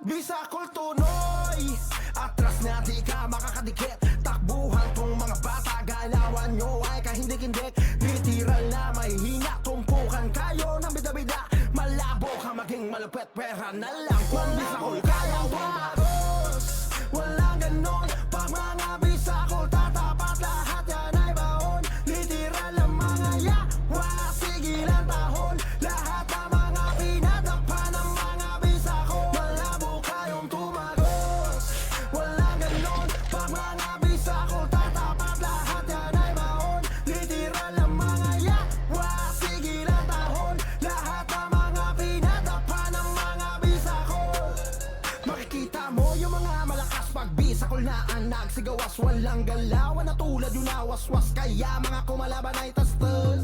Bisakol tunoy, atras na di ka makakadikit. Takbuhan tong mga bata, galawan nyo ay kahindik-hindik. Literal na may hina, tumpukan kayo ng bida-bida. Malabo ka maging malupit, pera na lang kung bisakol kayang tumagos. Walang ganon, pag mga bisakol tatapat, lahat yan ay baon. Literal na mga yawa, sigilan tahon. Lahat ng mga pinadapa ng mga bisakol. Malabo kayong tumagos. Walang ganon, pag mga bisakol tatapat, lahat yan ay baon. Literal na mga yawa, sigilan tahon. Lahat ng mga pinadapa ng mga bisakol. Makikita mo yung mga malakas pag bisakol na ang nagsigawas. Walang galawan na tulad yung nawaswas. Kaya mga kumalaban ay tastas.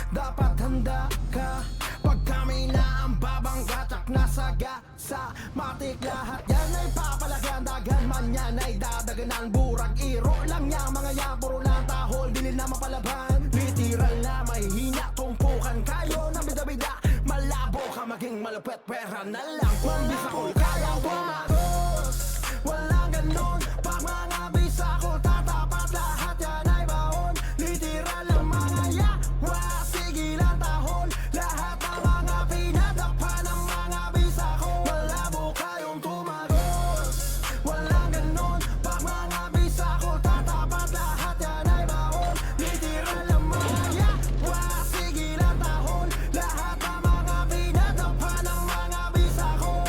Dapat handa ka pag kami na ang babangga. Tsak nasa gasa matik, lahat yan ay papalagan. Dagan man yan ay dadaganan. Burag iro lang yan, mga yan puro lang tahol. Dili na mapalaban. Literal na may hina, tumpukan kayo ng bida-bida. Malabo ka maging malupit, pera na lang kung bisakol kayang tumagos. Walang ganon, pag mga bisakol tatapat, lahat yan ay baon. Literal na mga yawa, sigilan tahon. Lahat ng mga pinadapa ng mga bisakol. Malabo kayong tumagos. Walang ganon, pag mga bisakol tatapat, lahat yan ay baon. Literal na mga yawa, sigilan tahon. Lahat ng mga pinadapa ng mga bisakol.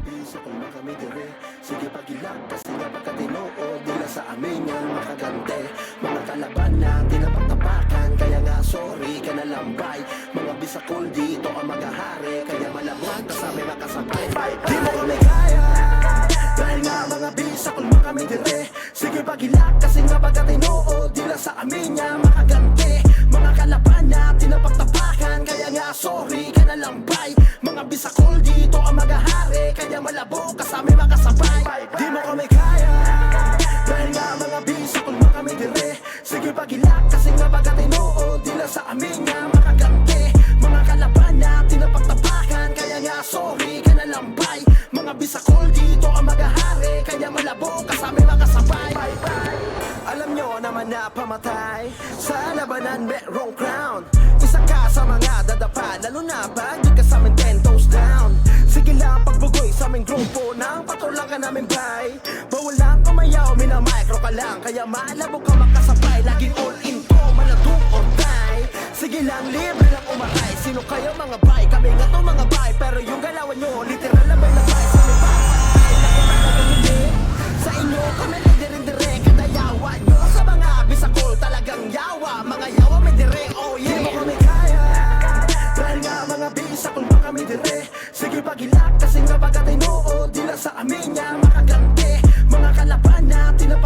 Bisakol na kami dire, sige pagilak kasi nga pagkatinood nila sa amin yan makagante. Mga kalaban na tinapagtapakan, kaya nga sorry ka na lambay. Mga bisakol dito ang magahari, kaya malabot ka sa may makasabay. Di mo kami kaya, dahil nga mga bisakol na kami dire. Sige pagilak kasi nga pagkatinood nila sa amin yan makagante. Mga kalaban na tinapagtapakan, kaya nga sorry ka na lambay. Mga bisakol dito ang magahari, kaya malabo ka sa may makasabay. Di mo kami kaya, dahil nga mga bisakol na kami dire. Sige pagilak kasi nga pagkatinood nila sa amin nga makagante. Mga kalaban na tinapagtapakan, kaya nga sorry ka na lambay. Mga bisakol dito ang magahari, kaya malabo ka sa may makasabay. Alam nyo naman na pamatay sa labanan merong crown. Isa ka sa mga dadapa, lalo na pag di ka sa amin 10 toes down. Sige lang pagbugoy sa aming grupo, nang patulang ka namin bay. Bawal lang kumayaw, minamicro ka lang, kaya malabo ka makasabay. Laging all in to, maladong or die. Sige lang, libre lang umatay. Sino kayo mga bay? Kami nga to mga bay, pero yung galawan nyo literal na may labay. Sa may papatay, nakumalagang hindi. Sa inyo kami nagdirin-dire, kadayawa nyo sa mga bisakol talagang yawa. Mga yawa may dire, oh yeah. Di mo kami kaya, dahil nga mga bisakol pa kami dire. Sige pagilak kasi nga pagkatinood nila sa amin niya makagante. Mga kalaban na tinapagtapakan,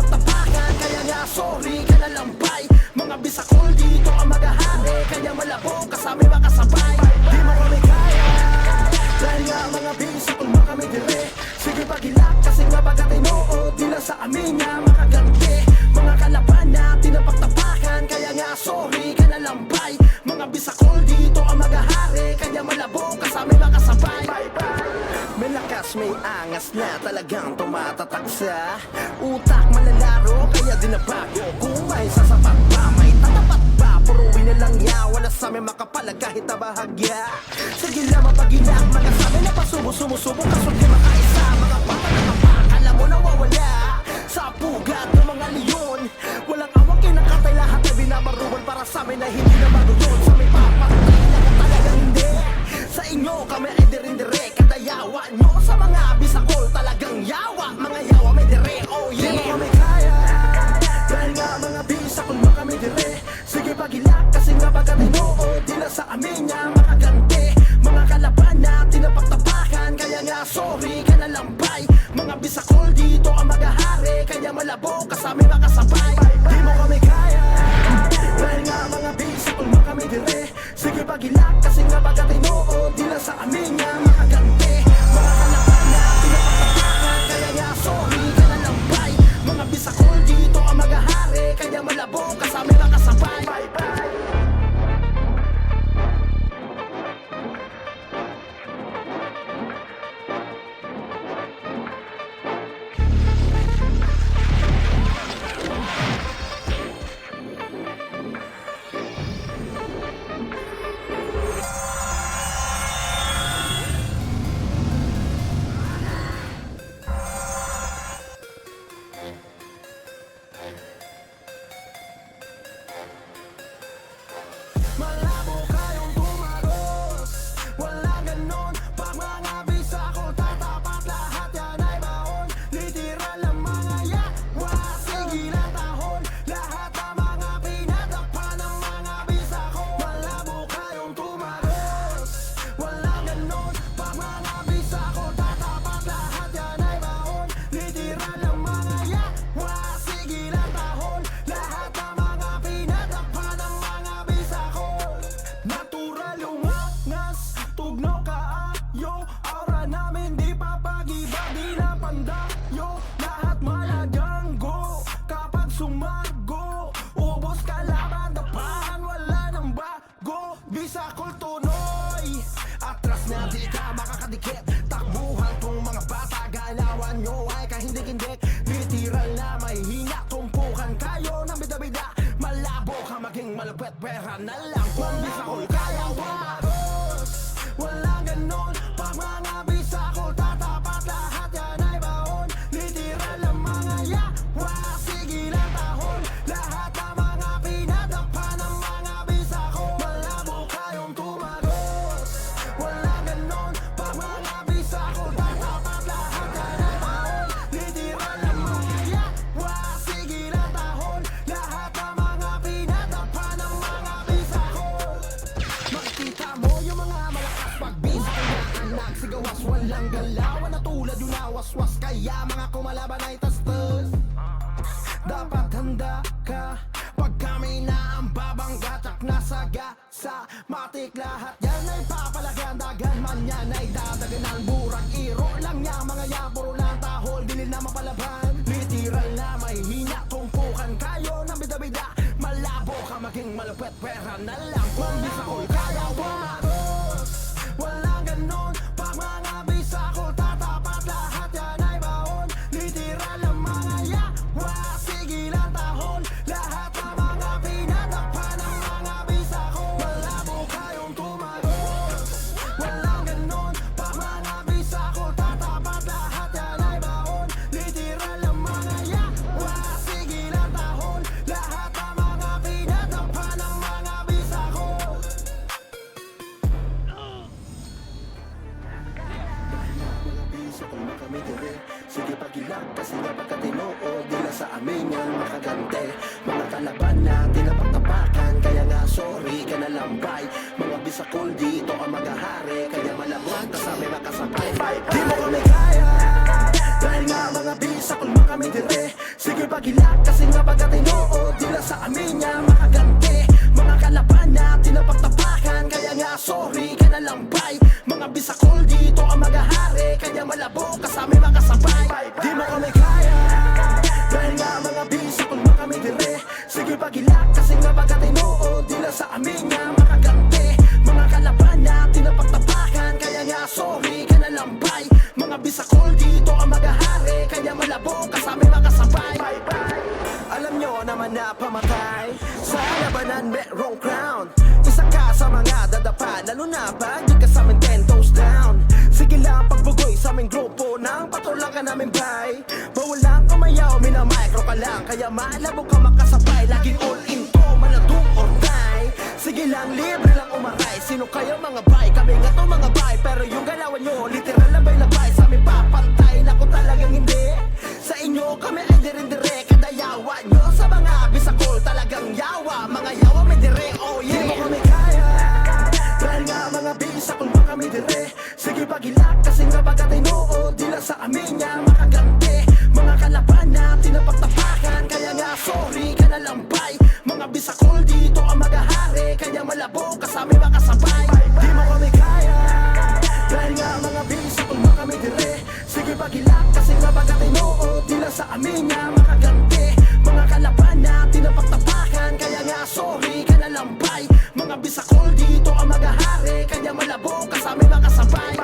amin niya makaganti. Mga kalaban na tinapaktapakan, kaya nga sorry ka na lang bay. Mga bisakol dito ang magahari, kaya malabo ka sa aming makasabay. May lakas, may angas na talagang tumatatak sa utak. Malalaro, kaya di na bago. Kung may sasapat pa, may tatapat pa. Puruin na lang ya, wala sa amin makapalag kahit na bahagya. Sige lang mapag-inak, mga sa amin na pasubo-sumusubo. Kasunod di makaisa, mga patakapak, alam mo nawawala sa pugat ng mga leon. Walang awang kinakatay, lahat ay binabaruan para sa amin na hindi na maguyon. Sa amin papatay na talagang hindi. Sa inyo kami ay dirindire, kada yawa nyo sa mga bisakol talagang yawa. Mga yawa may dire, oh yeah. Di mo kami kaya, dahil nga mga bisakol mo kami dire. Sige pagilak kasi nga pagkatinood, di na sa amin niya makaganti. Mga kalaban na tinapaktapakan, kaya nga sorry ka na lang bay. Mga bisakol dito ang magahari, kaya malabo ka sa amin makasabay. Di mo kami kaya, dahil nga mga bisakol mo kami dire. Sige pagilak kasi nga pagkatinood, di na sa amin niya makaganti. Mga kalaban na tinapaktapakan, kaya nga sorry ka na lang bay. Mga bisakol dito ang magahari, kaya malabo ka sa amin makasabay. Malabo kayong tumaros, wala ganon. Pag mga bisakol tatapat, lahat yan ay baon. Literal ang mga yawa, sige lang tahon. Lahat ng mga pinadakpan ng mga bisakol. Malabo kayong tumaros, wala ganon. Pag mga bisakol tatapat, lahat yan ay baon. Literal ang mga yawa, sige lang tahon. Lahat ng mga pinadakpan ng mga bisakol. Natural yung angas, tugno kaayo. Aura namin di papagiba, di na pandayo. Lahat malaganggo kapag sumago. Ubos kalaban, dapahan, wala nang bago. Bisakol tunoy, atras na di ka makakadikit. Takbuhan tong mga bata, galawan nyo ay kahindik-hindik. Literal na may hina, tumpukan kayo ng bida-bida. Malabo ka maging malupet, pera na lang kung bisakol kaya waros. Wala ganon, pag mga bisakol tatapat, lahat yan ay baon. Literal ang mga yawa, sige lang tahon. Lahat ng mga pinadakpan ng mga bisakol. Malabo kayong tumaros, wala ganon, pag mga bisakol tatapat, lahat yan ay baon. Literal ang mga yawa, sige lang tahon. Lahat ng mga pinadakpan ng mga bisakol. Makikita mo yung mga malakas pagbisa, kaya ang nagsigawas, walang galawan na tulad yung nawaswas. Kaya mga kumalaban ay tastas, dapat handa ka. Pag kami na ang babangga, tsak nasa gasa. Matik lahat yan ay papalagan, dagan man yan ay dadagan ng burang. Iro lang niya, mga yan, puro lang tahol, dili na mapalaban. Literal na may hina, tumpukan kayo ng bida-bida. Malabo ka maging malupet, pera na lang kung bisakol kaya waros. Wala ganon, pag mga bisakol tatapat, lahat yan ay baon. Literal ang mga yawa, sige lang tahon. Lahat ng mga pinadakpan ng mga bisakol. Malabo kayong tumaros, wala ganon, pag mga bisakol tatapat, lahat yan ay baon. Literal ang mga yawa, sige lang tahon. Lahat ng mga pinadakpan ng mga bisakol. Bisakol mo kami dire, sige pagilak kasi nga pagkatinood, di na sa amin yan makaganti. Mga kalaban na tinapaktapakan, kaya nga sorry ka na lang bay. Mga bisakol dito ang magahari, kaya malabot ka sa amin makasabay. Di mo kami kaya, dahil nga mga bisakol mo kami dire. Sige pagilak kasi nga pagkatinood, di na sa amin yan makaganti. Mga kalaban na tinapaktapakan, kaya nga sorry ka na lang bay. Mga bisakol dito ang magahari, kaya malabo ka sa amin makasabay. Di mo kami kaya, man na pamatay. Sa labanan merong crown. Isa ka sa mga dadapa, lalo na pag di ka sa amin 10 toes down. Sige lang pagbugoy sa aming grupo, nang patulang ka namin bay. Bawalang umayaw, minamicro ka lang, kaya malabo ka makasabay. Laging all in to, maladong or die. Sige lang, libre lang umaray. Sino kayo mga bay? Kami nga to mga bay. Pero yung galawan nyo, literal labay-labay. Sa amin papantay, naku talagang hindi. Sa inyo kami ay dire-dire. Kadayawa nyo sa mga bisakol, talagang yawa. Mga yawa may dire, oh yeah. Di mo kami kaya, dahil nga mga bisakol ba kami dire. Sige pagilak kasi nga pagkatinood, di lang sa amin niya makaganti. Mga kalaban na tinapagtapakan, kaya nga sorry ka na lambay. Mga bisakol dito ang magahari, kaya malabo ka sa amin makasabay. Di mo kami kaya, dahil nga mga bisakol ba kami dire. Sige pagilak kasi nga pagkatinood, di lang sa amin niya makaganti. Mga kalaban na tinapagtapakan, kaya nga sorry ka na lambay. Mga bisakol dito ang magahari, kaya malabo ka sa amin makasabay.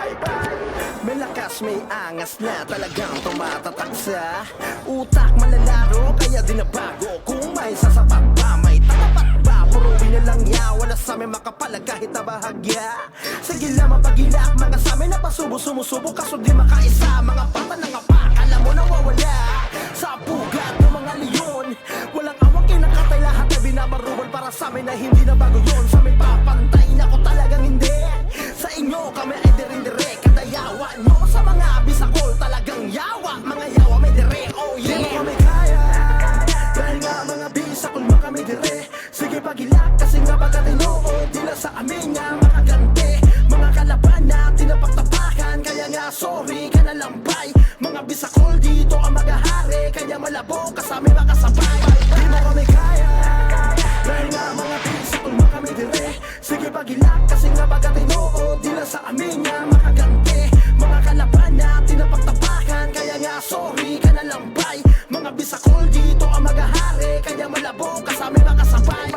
May lakas, may angas na talagang tumatatak sa utak malalaro, kaya di na bago. Kung may sasapat pa, may tatapat ba? Puruin na lang ya, wala sa amin makapalag kahit na bahagya. Sige lang mapagilak, mga sa amin na pasubo-sumusubo, kaso di makaisa. Mga pata ng apak, alam mo nawawala sa pugat ng mga leon. Walang awang kinakatay, lahat na binabarubal para sa amin na hindi na bago yun. Sa amin papantay, naku talagang hindi. Sa inyo kami ay dire-dire, kadayawa nyo sa mga bisakol, talagang yawa. Mga yawa may dire, oh yeah. Di mo kami kaya, dahil nga mga bisakol ba kami dire. Sige pagilak kasi nga pagkatinood, di lang sa amin nga makaganti. Mga kalaban na tinapagtapakan, kaya nga sorry ka na lambay. Mga bisakol dito ang magahari, kaya malabo ka sa amin makasabay. Di mo kami kaya, dahil nga mga bisakol ba kami dire. Sige pagilak kasi nga pagkatinood, di lang sa amin nga makaganti. Mga kalaban na tinapagtapakan, kaya nga sorry ka na lambay. Mga bisakol dito ang magahari, kaya malabo ka sa amin makasabay.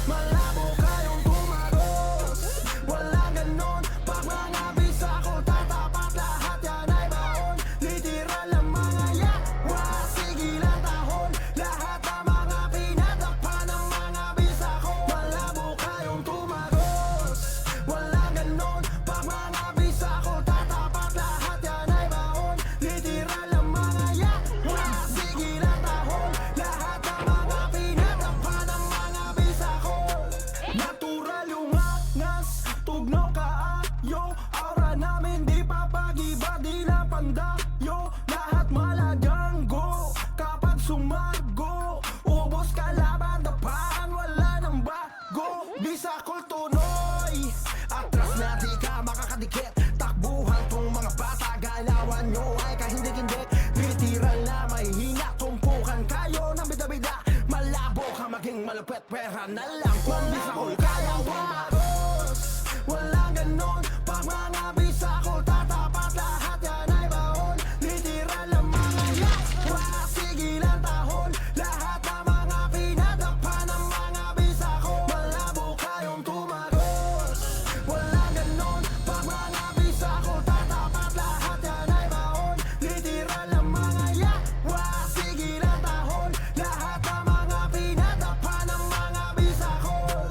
Malabo kayong tumaros, wala ganon. Pag mga bisakol tatapat, lahat yan ay baon. Literal ang mga yawa, sige lang tahol. Lahat ng mga pinadakpan ng mga bisakol. Malabo kayong tumaros, wala ganon. Pag mga bisakol tatapat, lahat yan ay baon. Literal ang mga yawa, sige lang tahol. Lahat ng mga pinadakpan ng mga bisakol. Natural yung angas, tugnaw kaayo. Aura namin di papagiba, di lang pandayo. Lahat malaganggo, kapag sumago ubos kalaban, dapahan, wala nang bago. Bisakol tunoy, atras na di ka makakadikit. Takbuhan tong mga bata, galawan nyo ay kahindik-hindik. Literal na may hina, tumpukan kayo ng bida-bida. Malabo ka maging malupit, pera na lang kung bisakol kaya umaros. Walang ganon, pag mga bisakol tatapat, lahat yan ay baon. Literal ang mga yawa, sige lang tahol. Lahat ng mga pinadakpan ng mga bisakol. Malabo kayong tumaros, walang ganon, pag mga bisakol tatapat, lahat yan ay baon. Literal ang mga yawa, sige lang tahol. Lahat ng mga pinadakpan ng mga bisakol.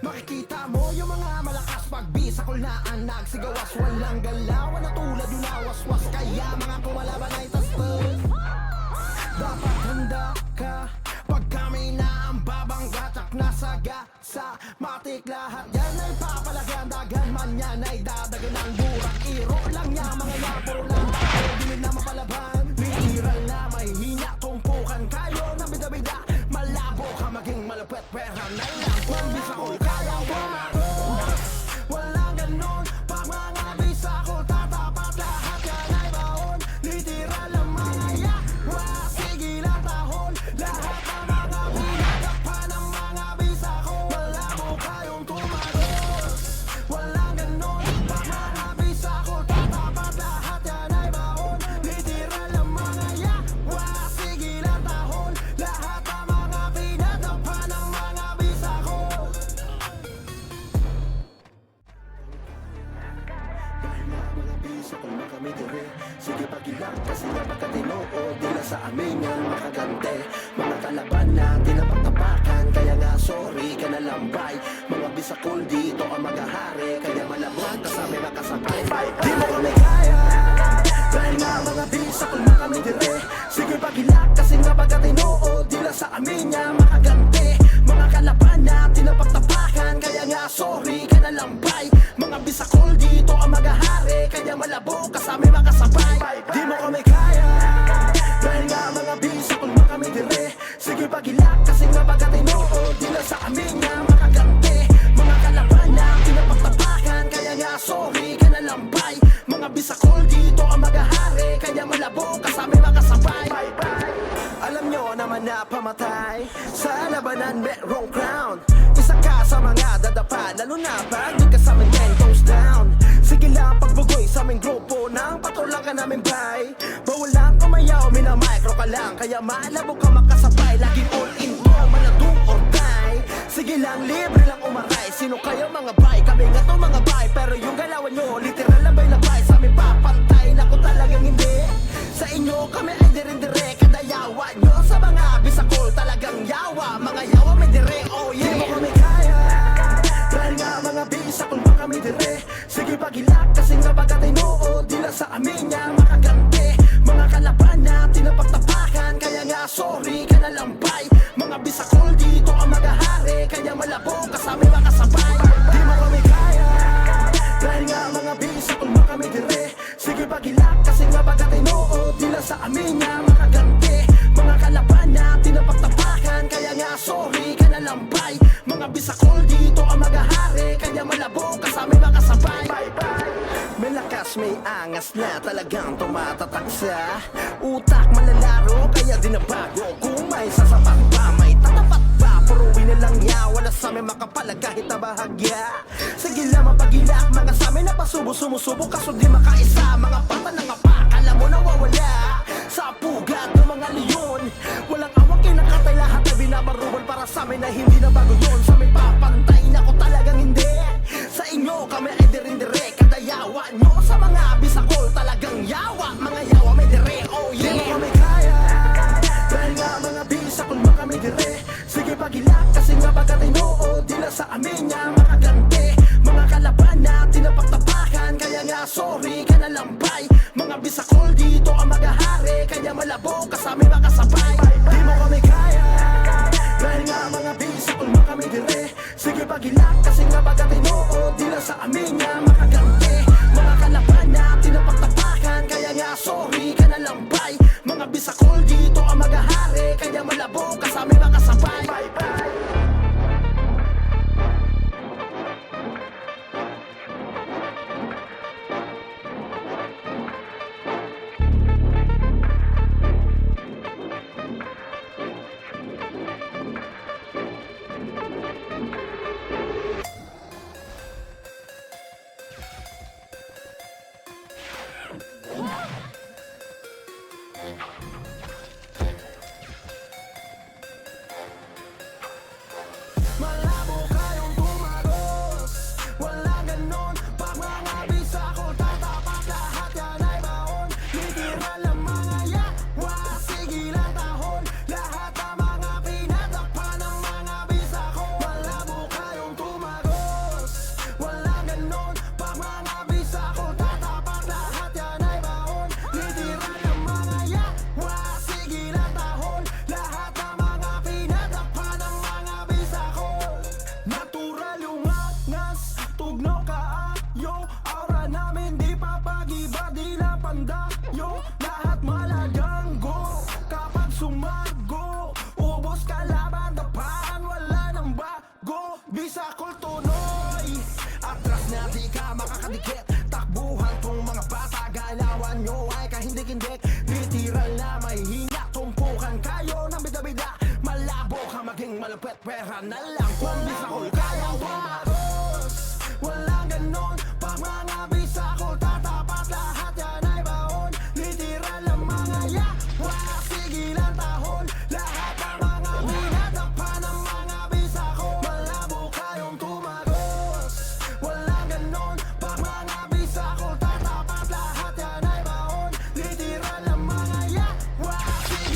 Makikita mo yung mga malakas pag bisakol na ang nagsigawas. Walang galawan na tulad yung nawaswas, kaya mga kumalaban ay tastos. Dapat handa ka pag kami na ang babangga. Tsak nasa gasa, matik lahat yan ay papalagan. Dagan man yan ay dadagan ng burak. Iro lang niya mga yapuro lang tayo, di na mapalaban. Literal na may hina, tumpukan kayo ng bida-bida. Malabo ka maging malupit, pera na lang kung bisakol kaya umaros. Walang ganon, pag mga bisakol tatapat, lahat yan ay baon. Literal ang mga yawa, sige lang tahol. Lahat sa amin yan makagante. Mga kalaban na tinapagtapakan, kaya nga sorry ka na lambay. Mga bisakol dito ang maghahari, kaya malamang ka sa may makasabay. Di mo kami kaya, dahil nga mga bisakol na kami dire. Sige pagilak kasi nga pagkatinood, di lang sa amin yan makagante. Mga kalaban na tinapagtapakan, kaya nga sorry ka na lambay. Mga bisakol dito ang maghahari, kaya malabo ka sa may makasabay. Di mo kami kaya, dahil nga mga bisakol na kami dire. Sige pagilak kasi nga pagkatinood, di lang sa amin nga makagante. Mga kalaban na tinapagtapakan, kaya nga sorry ka na lambay. Mga bisakol dito ang maghahari, kaya malabo ka sa may makasabay. Alam nyo naman na pamatay sa labanan merong crown. Isa ka sa mga dadapa, lalo na pag di ka sa amin 10 toes down. Sige lang pagbugoy sa aming grupo, nang patulang ka namin bay. Bawalang kumayaw, minamicro ka lang, kaya malabo ka makasabay. Laging all in mo, maladong or die. Sige lang, libre lang umaray. Sino kayo mga bay? Kami nga to mga bay. Pero yung galawan nyo, literal labay-labay. Sa amin papantay, naku talagang hindi. Sa inyo kami ay dire-dire, kadayawa nyo sa mga bisakol talagang yawa. Mga yawa may dire, oh yeah. Di mo kami kaya, dahil nga mga bisakol pa kami dire. Sige pagilak kasi nga pagkatinood, di lang sa amin nga makagante. Mga kalaban na tinapagtapakan, kaya nga sorry ka na lambay. Mga bisakol dito ang maghahari, kaya malabo ka sa may makasabay. Di mo kami kaya, dahil nga mga bisakol pa kami dire. Sige pagilak kasi nga pagkatinood, di lang sa amin nga makagante. Mga kalaban na tinapagtapakan, kaya nga sorry ka na lambay. Mga bisakol dito ang maghahari, kaya malabo ka sa may makasabay. May lakas, may angas na talagang tumatatak sa utak malalaro, kaya di na bago. Kung may sasapat pa, may tatapat pa. Puruin na lang ya, wala sa may makapalag kahit na bahagya. Sige lang mapagilak, mga sa amin na pasubo-sumusubo, kaso di makaisa. Mga pata ng apakala mo nawawala sa pugat ng mga leon. Walang awang kinakatay, lahat na binabaruban para sa amin na hindi na bago yun. Sa amin papantay na ko talagang hindi. Sa inyo kami ay dire-dire, kadayawa nyo sa mga bisakol talagang yawa. Mga yawa may dire, oh yeah. Di mo kami kaya, dahil nga mga bisakol na kami dire. Sige pagilak kasi nga pagkatinood, di lang sa amin nga makagante. Mga kalaban na tinapagtapakan, kaya nga sorry ka na lambay. Mga bisakol dito ang maghahari, kaya malabo ka sa may makasabay. Di mo kami kaya, dahil nga mga bisakol na kami dire. Sige pagilak kasi nga pagkatinood, di lang sa amin nga makagante. Mga kalaban na tinapagtapakan, kaya nga sorry ka na lambay. Mga bisakol dito ang maghahari, kaya malabo ka sa may makasabay. Malabo kayong tumagos, wala ganon. Pag mga bisakol tatapak, lahat yan ay baon. Literal ang mga yawa, sige lang tahon. Lahat ng mga pinadakpan ng mga bisakol. Malabo kayong tumagos, wala ganon. Pag mga bisakol tatapak, lahat yan ay baon. Literal ang mga yawa, sige lang tahon. Lahat ng mga pinadakpan ng mga bisakol. Natural yung angas, tugnaw kaayo. Aura namin di papagiba, di lang pandayo. Lahat malaganggo, kapag sumago ubos kalaban, daparan wala nang bago. Bisakol tuloy, atras na di ka makakadikit. Takbuhan tong mga bata, galawan nyo ay kahindik-hindik. Literal na may hinga, tumpukan kayo ng bida-bida. Malabo ka maging malupit, pera na lang kung bisakol kaya tumagos. Walang ganon, pag mga bisakol tatapat, lahat yan ay baon. Literal ang mga yawa, sige lang tahon. Lahat ng mga pinadakpan ng mga bisakol. Malabo kayong tumagos, walang ganon, pag mga bisakol tatapat, lahat yan ay baon. Literal ang mga yawa, sige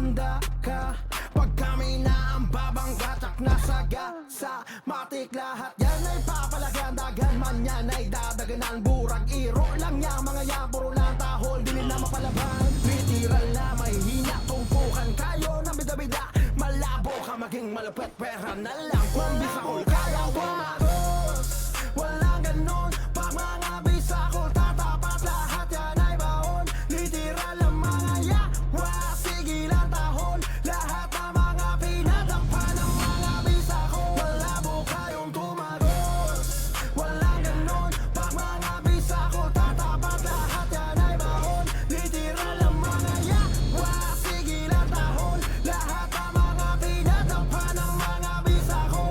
handa ka pag kami na ang babangga tsak nasa gasa matik lahat yan ay papalagan dagan man yan ay dadaganan burag iro lang yan mga yan puro lang tahol dili na mapalaban literal na may hina tumpukan kayo na bida-bida malabo ka maging malupit pera na lang kung bisa ko kaya tumagos walang ganon pag mga bisa ko tatapat lahat yan ay baon literal ang mga yawa sige lang tahol lahat ng mga pinadampan ng mga bisa ko malabo kayong tumagos walang ganon pag mga bisa ko tatapat lahat yan ay baon literal ang mga yawa sige lang tahol lahat ng mga pinadampan ng mga bisa ko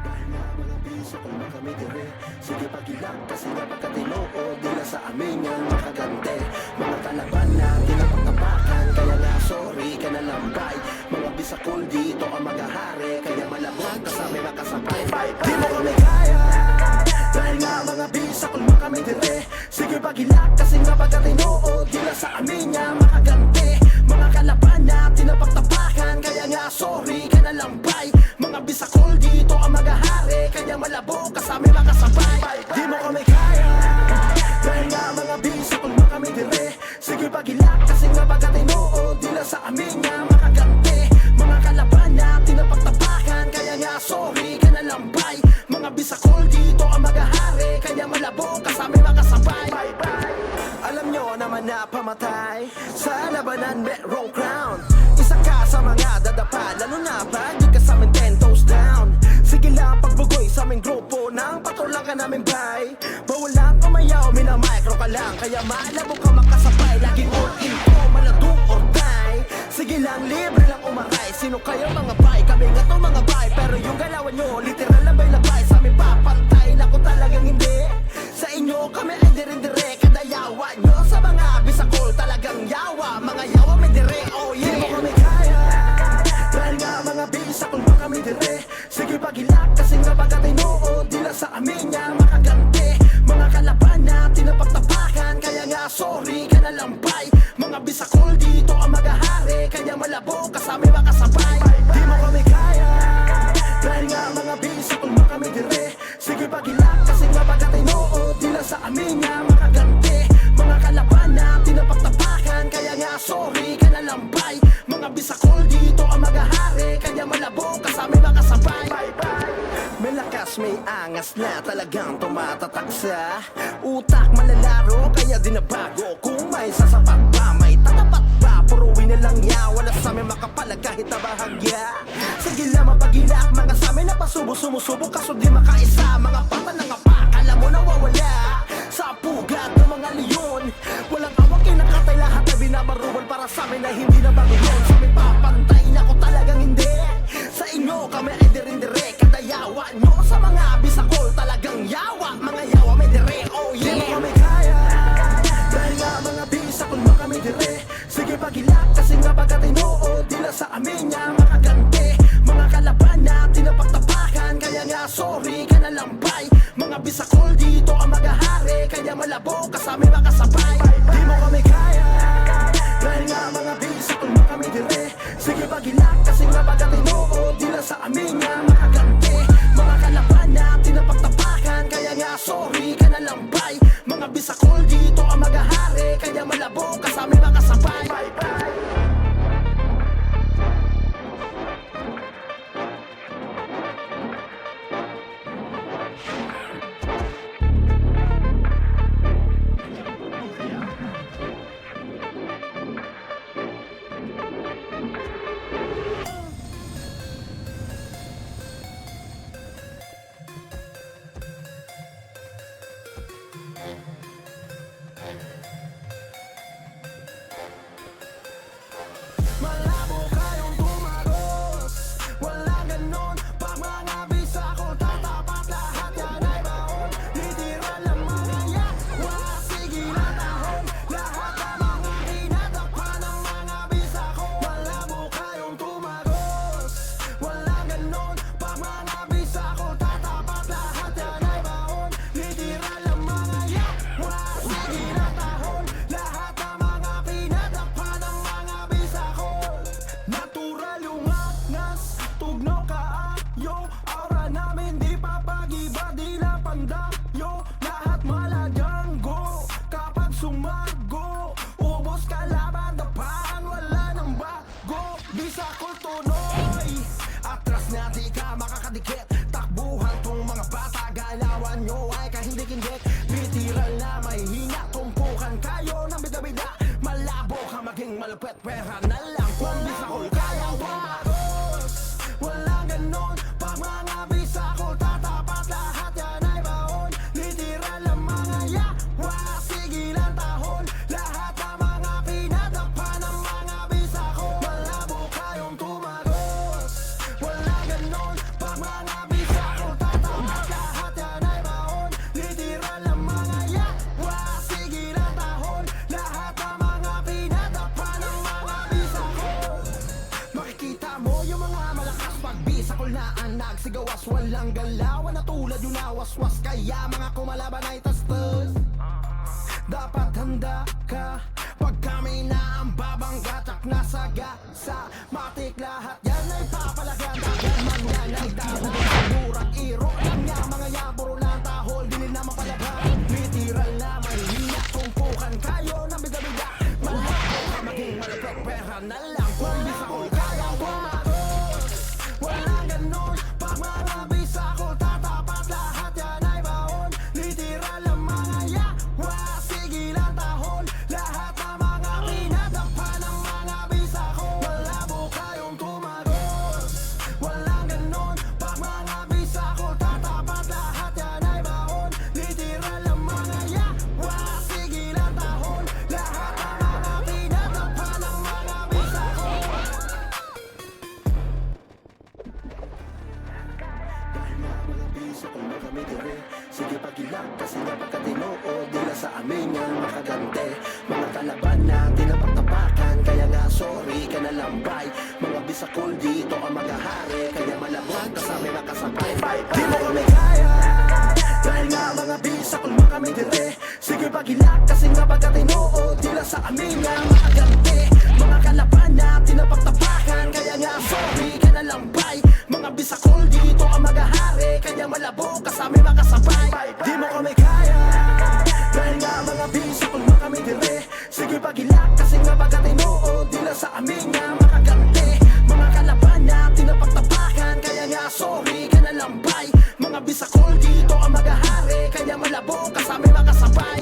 dahil nga mga bisa kung makamigire sige pagilak kasi nga pagkatinoo dila sa amin yung makagante mga kalaban na tinapagtapakan kaya nga sorry ka na lambay mga bisa cool dito ang magahari kaya malabog kasama makasabay di mo kami kaya dahil nga mga bisa kung makamigire sige pagilak kasi nga pagkatinoo dila sa amin yung makagante mga kalaban na tinapagtapakan kaya nga sorry ka na lambay mga bisa cool dito ang magahari kaya malabo kasama makasabay di mo kami kaya dahil nga mga bisa kung makamigire sige pagilak kasi nga pagkatinoo dila sa amin nga makagante mga kalaban na tinapagtapakan kaya nga sorry ka na lambay mga bisa cool dito ang magahari kaya malabo kasama makasabay alam nyo naman na pamatay sa labanan merong crown isa ka sa mga dadapa lalo na pag di ka sa amin 10 toes down sige lang pagbugoy sa aming grupo nang patulang ka namin bay bawal lang umayaw minamicro ka lang kaya malabo ka makasabay laging all in ko maladong or die sige lang libre lang umaray sino kayo mga bay kami nga to mga bay pero yung galawan nyo literal lang bay labay sa amin papantay na ko talagang hindi sa inyo kami ay dire-dire kada yawa nyo sa mga bisakol talagang yawa mga yawa may dire oh yeah di mo kami kaya dahil nga mga bisakol mo kami dire sige pagilak kasi nga pagkatinoo dila sa amin nga makagante mga kalaban na tinapagtapakan kaya nga sorry ka na lambay mga bisakol dito ang magahari kaya malabo kasama makasabay di mo kami kaya dahil nga mga bisakol mo kami dire sige pagilak kasi nga pagkatinoo dila sa amin nga makagante mga kalaban na tinapagtapakan kaya nga sorry ka na lambay mga bisakol dito ang magahari kaya malabo kasama makasabay may lakas may angas na talagang tumatatak sa utak malalaro kaya di na bago kung may sasapat ba may tatapat ba puruin na lang ya wala sa amin makapalag kahit na bahagya sige lang mapagilak mga sa amin na pasubo-sumusubo kaso di makaisa mga pata ng apak alam mo nawawala sa pugad ng mga leon walang awak kinakatay lahat na binabaruan para sa amin na hindi na bago yun sa amin papantay na ko talagang hindi sa inyo kami ay dire-dire kada yawa nyo sa mga bisakol talagang yawa mga yawa may dire oh yeah di mo kami kaya dahil nga mga bisakol mo kami dire sige pagilak kasi nga pagkatinoo dila sa amin nga makagante mga kalaban na tinapagtapakan kaya nga sorry ka na lambay mga bisakol dito ang magahari kaya malabo kasama makasabay di mo kami kaya dahil nga mga bisakol mo kami dire sige pagilak kasi nga pagkatinoo dila sa amin nga makagante mga kalaban na tinapagtapakan kaya nga sorry ka na lambay mga bisakol dito ang magahari kaya malabo kasama makasabay sumago. Ubos kalaban, dapahan, wala nang bago. Bisakol tuloy, atras na di ka makakadikit. Takbuhan tong mga bata, galawan nyo ay kahindik-hindik. Bitiral na may hina, tumpukan kayo ng bida-bida. Malabo ka maging malupit, pera na lang kung bisakol kaya bumaros. Walang ganon, pag mga bisakol tatapat lahat yan ay baon. Literal ang mga yawa, sigilan tahon. Lahat ng mga pinadapa ng mga bisakol. Malabo kayong tumagos. Walang ganon, pag mga bisakol tatapat lahat yan ay baon. Literal ang mga yawa, sigilan tahon. Lahat ng mga pinadapa ng mga bisakol. Makikita mo yung mga malakas pag bisakol na ang nagsigawas. Walang galawan na tulad yung nawaswas. Kaya mga kumalaban ay tastas. Dapat handa ka pag kami na ang babanggatak na sagasa. Matik lahat yan ay papalagan. Dagan man yan ay dahol. Murang iro lang niya mga yan. Puro lang tahol, dili na mapalaban. Literal na may hina, tumpukan kayo ng bida-bida. Malabo ka maging malapit, pera na lang kung bisakol kaya bumaros. Walang ganon, pag mga bisakol tatapat lahat yan ay baon. Literal ang mga yawa, sigilan tahon. Lahat ng mga pinadapa ng mga bisakol. Malabo kayong tumagos. Walang ganon, pag mga bisakol tatapat lahat yan ay baon. Literal ang mga yawa, sigilan tahon. Lahat ng mga pinadapa ng mga bisakol. Dahil nga mga bisakol na kami dire. Sige pag-ilang kasi nga pagkatinoo. Dila sa amin ang makagante. Mga kalaban na tinapaktapakan. Kaya nga sorry ka na lambay. Mga bisakol dito ang magahari. Kaya malabog kasama makasabay. Di mo kami kaya. Dahil nga mga bisakol na kami dire. Sige pag-ilang kasi nga pagkatinoo. Dila sa amin ang makagante. Mga kalaban na tinapaktapakan. Kaya nga sorry ka na lambay. Mga bisakol dito ang magahari. Kaya malabo kasama makasabay. Di mo kami kaya. Dahil nga mga bisakol na kami dire. Sige pag-ilak kasi nga pagkatinoo. Dila sa amin nga makagante. Mga kalaban na tinapaktapakan. Kaya nga sorry ka na lambay. Mga bisakol dito ang magahari. Kaya malabo kasama makasabay.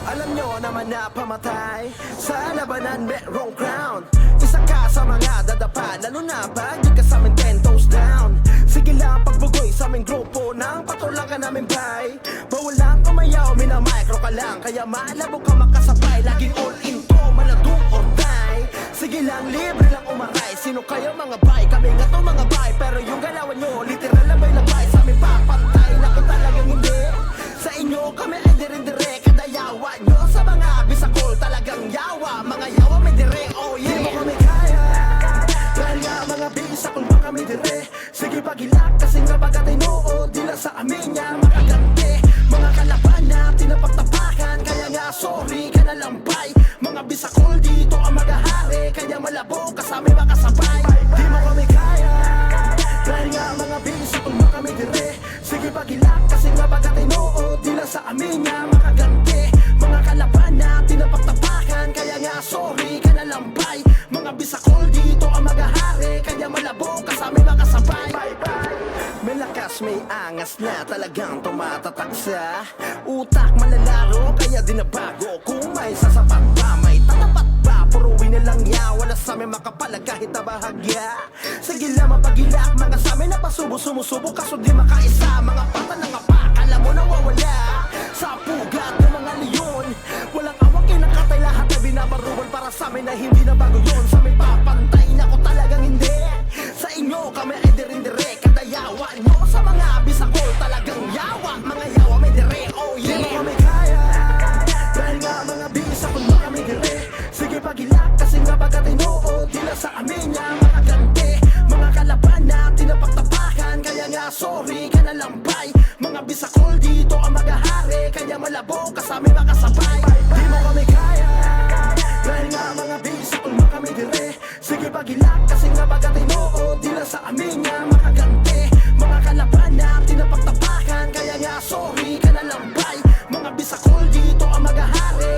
Alam nyo naman na pamatay sa labanan merong crown. Isa ka sa mga dadapa. Lalo na pag di ka sa amin 10 toes down. Sige lang pagbugoy sa aming grupo. Nang patulang ka namin bay. Bawal lang umayaw, minamicro ka lang. Kaya malabo ka makasabay. Laging all in to, maladong or die. Sige lang, libre lang umaray. Sino kayo mga bay? Kami nga to mga bay. Pero yung galawan nyo, literal lang bay labay. Sa amin papantay na kung talagang hindi. Sa inyo kami ay dire-dire. Kada yawa nyo sa mga bisakol talagang yawa. Mga yawa may dire, oh yeah. Di mo kami kaya. Dahil nga mga bisakol na kami dire. Sige pag-ilak kasi nga pagkatinoo. Dila sa amin nga makagante. Mga kalaban na tinapaktapakan. Kaya nga sorry ka na lambay. Mga bisakol dito ang magahari. Kaya malabo kasama makasabay. Di mo kami kaya. Dahil nga mga bisakol na kami dire. Sige pag-ilak kasi nga pagkatinoo. Dila sa amin nga makagante. Mga kalaban na tinapaktapakan. Kaya nga sorry ka na lambay. Mga bisakol dito ang magahari. Kaya malabo kasama makasabay. May lakas, may angas na talagang tumatatak sa utak malalaro. Kaya di na bago kung may sasapat pa. May tatapat ba? Puruin na lang ya. Wala sa amin makapalag kahit na bahagya. Sige lang mapagilak. Mga sa amin na pasubo-sumusubo. Kaso di makaisa. Mga pata ng apak. Alam mo nawawala sa pugat ng mga leon. Walang awak kinakatay lahat na binabaruan. Para sa amin na hindi na bago yun. Sa amin papantay na ko talagang hindi. Sa inyo kami ay dire-dire. Kada yawa nyo sa mga bisakol talagang yawa. Mga yawa may dire, oh yeah. Di mo kami kaya. Dahil nga mga bisakol na kami dire. Sige pag-ilak kasi nga pagkatinoo. Dila sa amin nga makagante. Mga kalaban na tinapaktapakan. Kaya nga sorry ka na lambay. Mga bisakol dito ang magahari. Kaya malabo kasama makasabay. Di mo kami kaya. Dahil nga mga bisakol na kami dire. Sige pag-ilak kasi nga pagkatinoo. Dila sa amin nga makagante. Mga kalaban na tinapaktapakan. Kaya nga sorry ka na lambay. Mga bisakol dito ang magahari.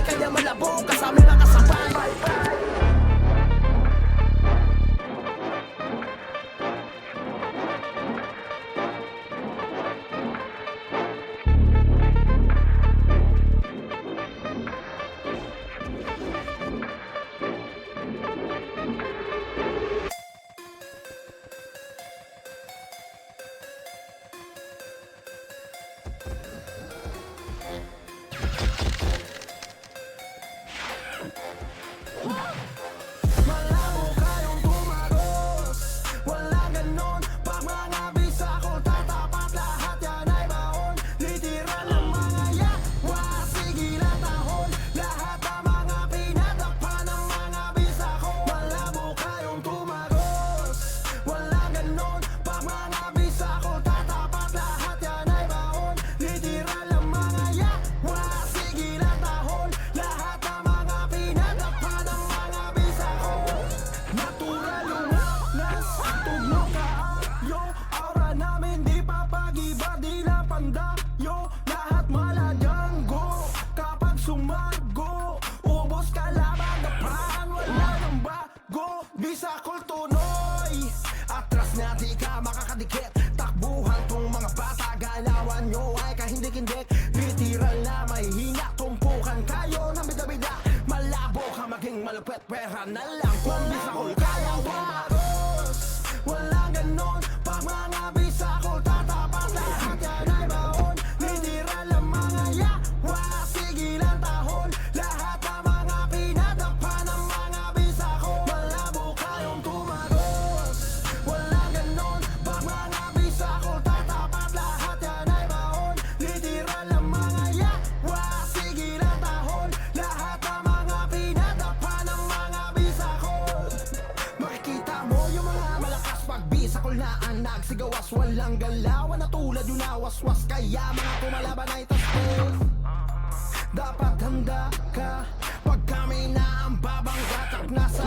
Ubos kalaban dapan, wala nang bago. Bisakol tunoy, atras na di ka makakadikit. Takbuhan tong mga bata, galawan nyo ay kahindik-hindik. Literal na may hina, tumpukan kayo ng bida-bida. Malabo ka maging malupit, pera na lang kung bisakol kaya waros. Walang ganon, pag mga bisakol tatapat lahat yan ay baon. Literal ang mga yawa, sigilan tahon. Lahat ng mga pinadapa ng mga bisakol. Malabo kayong tumaros. Walang ganon, pag mga bisakol tatapat lahat yan ay baon. Literal ang mga yawa, sigilan tahon. Lahat ng mga pinadapa ng mga bisakol. Makikita mo yung mga malakas pag bisakol na ang nagsigawas. Walang galawan na tulad yung nawaswas. Kaya mga kumalaban ay tastes. Dapat handa ka pag kami na ang babanggat. At nasa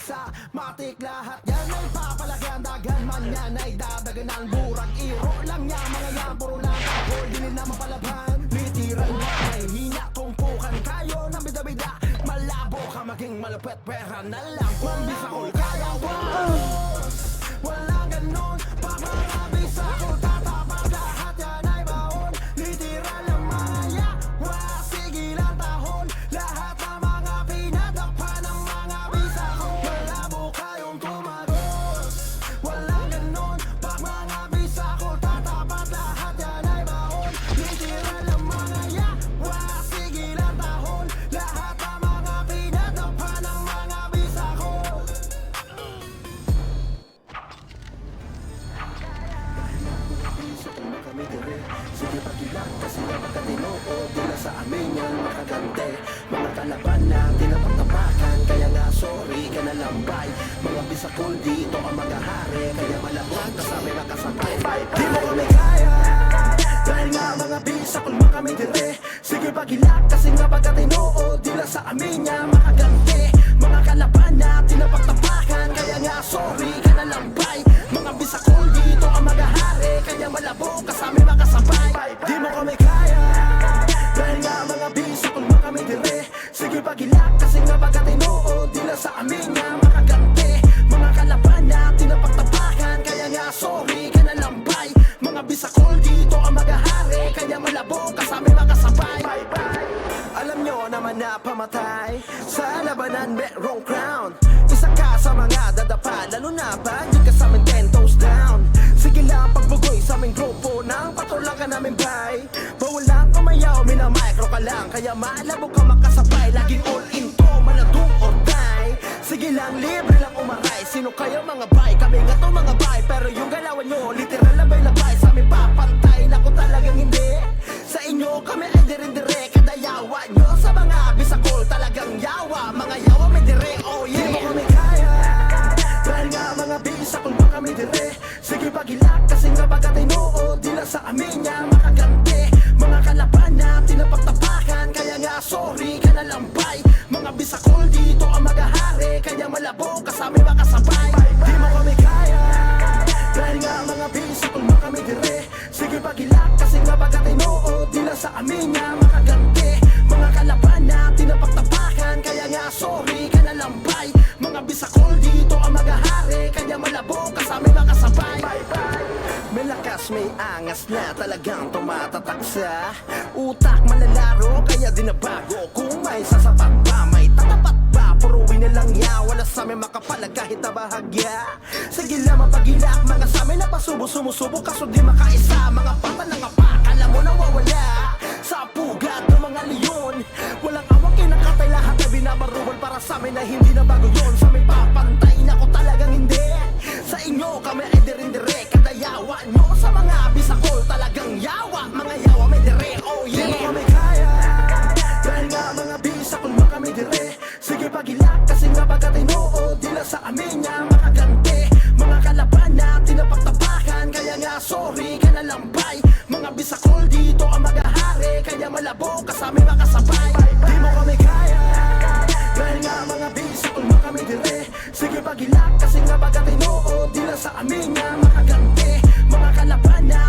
sa matik lahat yan ay papalaki. Ang dagan man yan ay dadaganan. Burag iro lang yan, mga yan puro lang ako. Di nila mapalaban. Literal na ay hina, tumpukan kayo ng bida-bida. Malabo ka maging malupit, pera na lang kung bisakol kaya waros. Walang ganon, pag mga bisakol tatapat lahat yan ay baon. Literal ang mga yawa, sigilan tahon. Lahat ng mga pinadapa ng mga bisakol. Malabo kayong tumaros. Walang ganon, pag mga bisakol tatapat lahat yan ay baon. Literal ang mga yawa, sigilan tahon. Lahat ng mga pinadapa ng mga bisakol. Sige pagkilang kasi napagkatino o tila sa amin yan makagante. Mga kalaban na tinapagtapakan, kaya nga sorry ka na lambay. Mga bisakol dito ang magahari, kaya malabog kasama makasabay. Di mo kami kaya, dahil nga mga bisakol mo kami dire. Sige pagkilang kasi nga pagkatino o tila sa amin yan makagante. Mga kalaban na tinapagtapakan, kaya nga sorry ka na lambay. Mga bisakol dito ang magahari, kaya malabo kasama makasabay. Di mo kami kaya, dahil nga mga bisakol mo kami dire. Sige pagilak kasi nga pagkatino o dila sa amin nga makagante. Mga kalaban na tinapagtapakan, kaya nga sorry ka na lambay. Mga bisakol dito ang magahari, kaya malabo kasama makasabay. Alam nyo naman na pamatay sa labanan merong crown. Isa ka sa mga dadapa, lalo na pag di ka sa amin 10 toes down. Sige lang pagbugoy sa aming grupo nang patulang ka namin bay. Bawal lang kumayaw, minamicro ka lang, kaya malabo ka makasabay. Laging all in to, maladong or die. Sige lang, libre lang umaray. Sino kayo mga bay? Kami nga to mga bay. Pero yung galawan nyo, literal na bay-labay. Sa amin papantay, naku talagang hindi. Sa inyo kami ay dire-dire. Kada yawa nyo sa mga bisakol talagang yawa. Mga yawa may dire, oh yeah. Di mo kami kaya, dahil nga mga bisakol mo kami dire. Sige pagilak kasi nga pagkatino o dila sa amin nga makagante. Mga kalaban na tinapagtapakan, kaya nga sorry ka na lambay. Mga bisakol dito ang magahari, kaya malabo kasama makasabay. Di mo kami kaya, dahil nga mga bisakol mo kami dire. Sige pagilak kasi nga pagkatino o dila sa amin nga makagante. Mga kalaban na tinapagtapakan, kaya nga sorry ka na lambay. Mga bisakol dito ang magahari, kaya malabo kasama makasabay. May lakas, may angas na talagang tumatatak sa utak malalaro, kaya di na bago. Kung may sasapat ba, may tatapat ba? Puruin na lang ya, wala sa amin makapalag kahit na bahagya. Sige lang mapagilak, mga sa amin na pasubo-sumusubo, kaso di makaisa. Mga pata ng apak, alam mo nawawala sa pugad ng mga leon. Walang awak kinakatay, lahat na binabaruan para sa amin na hindi na bago yun. Sa amin papantay na ko talagang hindi. Sa inyo kami ay dire-dire. Kada yawa nyo sa mga bisakol talagang yawa. Mga yawa may dire, oh yeah. Di mo kami kaya, dahil nga mga bisakol mo kami dire. Sige pagilak kasi nga pagkatino o dila sa amin nga makagante. Mga kalaban na tinapagtapakan, kaya nga sorry ka na lambay. Mga bisakol dito ang magahari, kaya malabo kasama makasabay. Di mo kami kaya, dahil nga mga bisakol mo kami dire. Sige pagilak kasi nga pagkatino o dila sa amin nga makagante. Mga kalaban na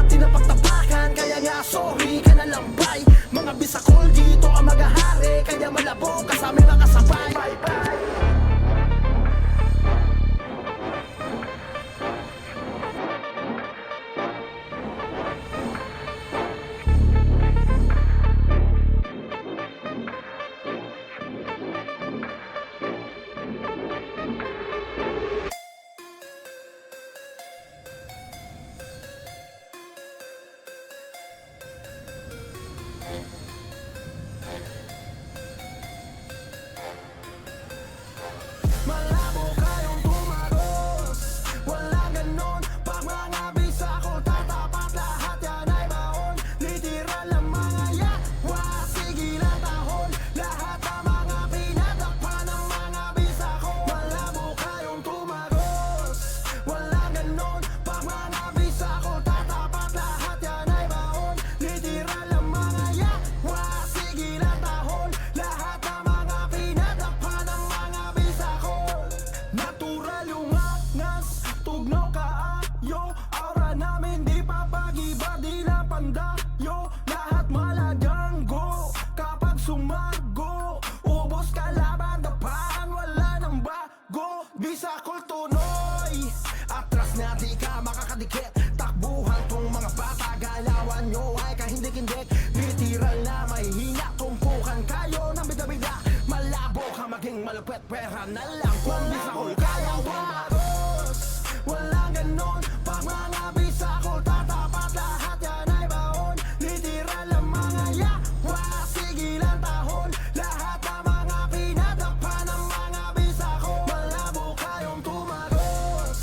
malupet pera na lang. Kung bisakol kaya wagos, walang ganon. Pag mga bisakol tatapat lahat yan ay baon. Literal ang mga yawa, sigilan tahon. Lahat ng mga pinadapa ng mga bisakol. Malabo kayong tumagos,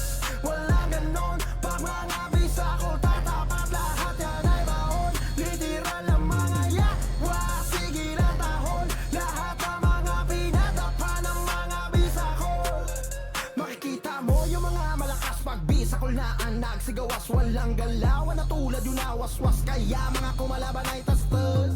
walang ganon. Pag mga bisakol tatapat lahat yan ay baon. Literal ang mga yawa, sigilan tahon. Lahat ng mga pinadapa ng mga bisakol. Makikita mo yung mga malakas pag bisakol na ang nagsigawas. Walang galawan na tulad yung nawaswas. Kaya mga kumalaban ay tastas.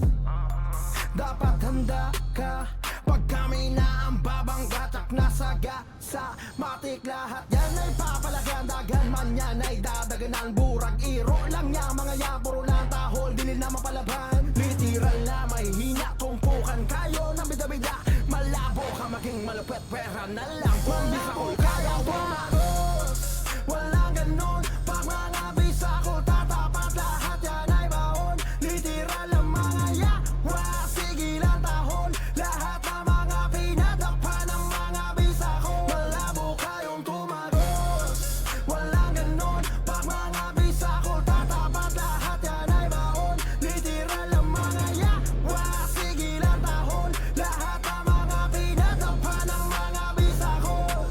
Dapat handa ka pag kami na ang babangga. Tsak na sa matik lahat yan ay papalagyan. Dagan man yan ay dadaganan. Burag iro lang yan mga yan. Puro lang tahol, dinil na mapalaban. Literal na may hina, tumpukan kayo ng bida-bida. Malabo ka maging malupet, pera na lang. Kung bisakol kaya wagos, walang ganon. Pag mga bisakol tatapat lahat yan ay baon. Literal ang mga yawa, sigilan tahon. Lahat ng mga pinadapa ng mga bisakol. Malabo kayong tumagos, walang ganon. Pag mga bisakol tatapat lahat yan ay baon. Literal ang mga yawa, sigilan tahon. Lahat ng mga pinadapa ng mga bisakol.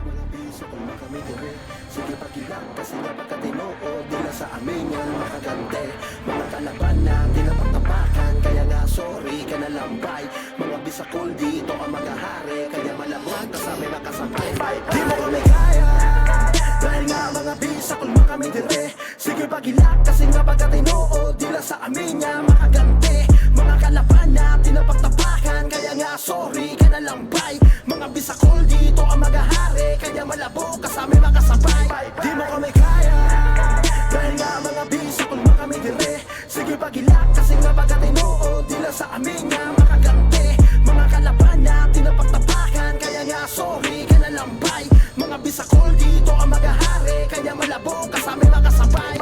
Mga bisakol na kami dire. Sige pagkilang kasi nga pagkatinood. Dila sa amin yan makagante. Mga kalaban na tinapagtapakan. Kaya nga sorry ka na lambay. Mga bisakol dito ang magahari. Kaya malabot kasama makasabay. Di mo kami kaya dahil nga mga bisakol na kami dire. Sige pagkilang kasi nga pagkatinood. Dila sa amin yan makagante. Mga kalaban na tinapagtapakan. Kaya nga sorry ka na lambay. Mga bisakol dito ang magahari. Kaya malabo kasama makasabay. Di mo kami kaya dahil nga mga bisakol na kami dire. Sige pagilak kasi nga pagkatinood. Dila sa amin nga makagante. Mga kalaban na tinapagtapakan. Kaya nga sorry ka na lambay. Mga bisakol dito ang magahari. Kaya malabo kasama makasabay.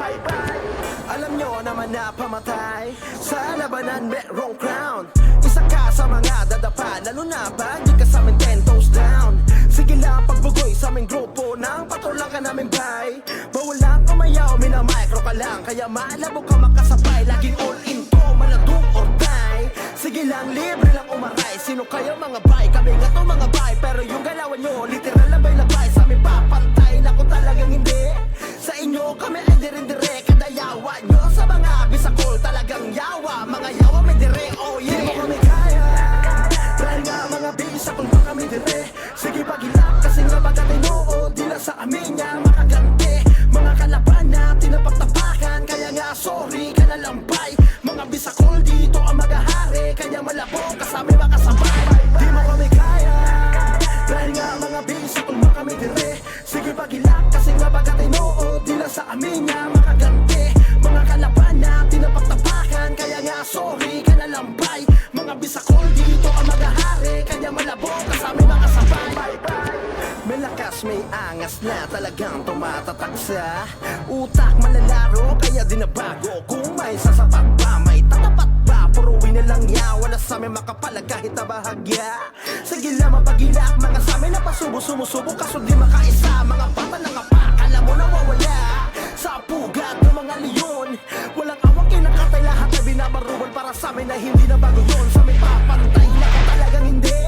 Alam nyo naman na pamatay sa labanan merong crown. Isa ka sa mga dadapa. Lalo na pag di ka sa amin 10 toes down. Sige lang pagbugoy sa aming grupo. Nang patulang ka namin bay. Bawal lang kumayaw, minamicro ka lang. Kaya malabo ka makasabay. Laging all in to, maladong or die. Sige lang, libre lang umaray. Sino kayo mga bay? Kami nga to mga bay. Pero yung galawan nyo, literal labay-labay. Sa amin papantay na kung talagang hindi. Sa inyo kami ay dire-dire. Kadayawa nyo sa mga bisakol. Talagang yawa, mga yawa may dire. Oh yeah, di mo kami kaya dahil nga mga bisakol na kami dire. Sige pagilak kasi nga pagkatinood. Dila sa amin nga makagante. Mga kalaban na tinapagtapakan. Kaya nga sorry ka na lambay. Mga bisakol dito ang magahari. Kaya malabo kasama makasabay. Di mo kami kaya dahil nga mga bisakol na kami dire. Sige pagilak kasi nga pagkatinood. Dila sa amin nga makagante. Mga kalaban na tinapagtapakan. Kaya nga sorry ka na lambay. Mga bisakol dito ang magahari. Kaya malabo kasama makasabay. May lakas, may angas na talagang tumatatak sa utak malalaro. Kaya di na bago kung may sasapat ba. May tatapat ba, puruin na lang ya. Wala sa amin makapalag kahit na bahagya. Sige lang mapagilak, mga sa amin na pasubo-sumusubo. Kaso di makaisa, mga pata ng apak. Alam mo nawawala sa pugat ng mga leon. Walang awang kinakatay lahat na binabaruan. Para sa amin na hindi na bago yun. Sa amin papantay na kung talagang hindi.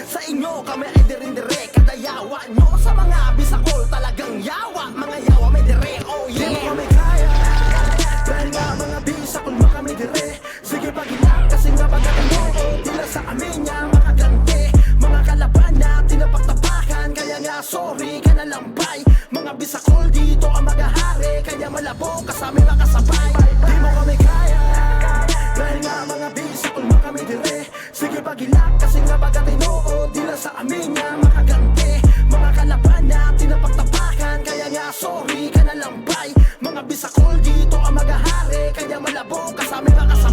Sa inyo kami ay dire-dire. Kadayawa nyo sa mga bisakol. Talagang yawa, mga yawa may dire. Oh yeah, di mo kami kaya dahil nga mga bisakol na kami dire. Sige pagilak kasi nga pagkatinood. Dila sa amin nga makagante. Mga kalaban na tinapagtapakan. Kaya nga sorry ka na lambay. Mga bisakol dito ang magahari. Kaya malabo kasama makasabay. Di mo kami kaya dahil nga mga bisakol na kami dire. Sige pagilak kasi nga pagkatinood. Dila sa amin nga makagante. Mga kalaban na tinapagtapakan. Kaya nga sorry ka na lambay. Mga bisakol dito ang magahari. Kaya malabo kasama makasabay.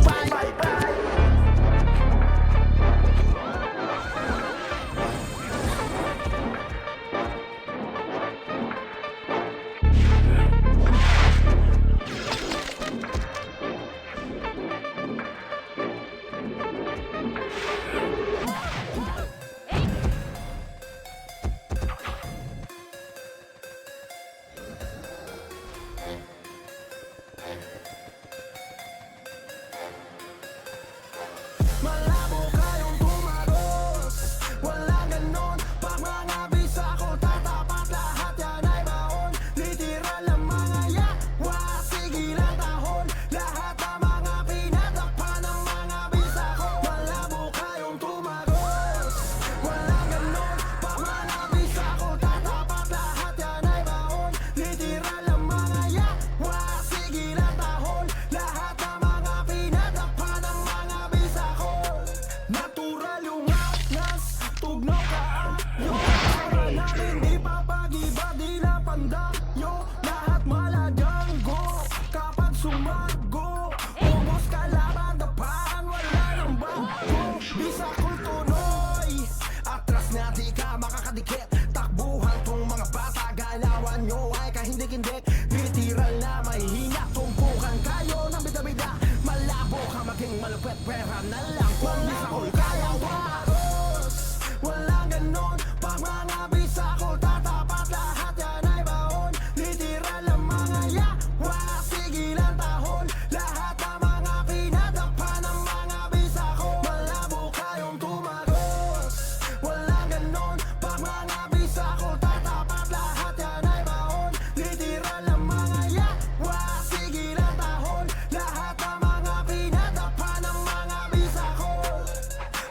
malupet, pera na lang. Kung bisakol kaya wagos, walang ganon. Pag mga bisakol tatapat, lahat yan ay baon. Literal ang mga yawa, sigilan tahol. Lahat ng mga pinadapa ng mga bisakol. Malabo kayong tumagos, walang ganon. Pag mga bisakol tatapat, lahat yan ay baon. Literal ang mga yawa, sigilan tahol. Lahat ng mga pinadapa ng mga bisakol.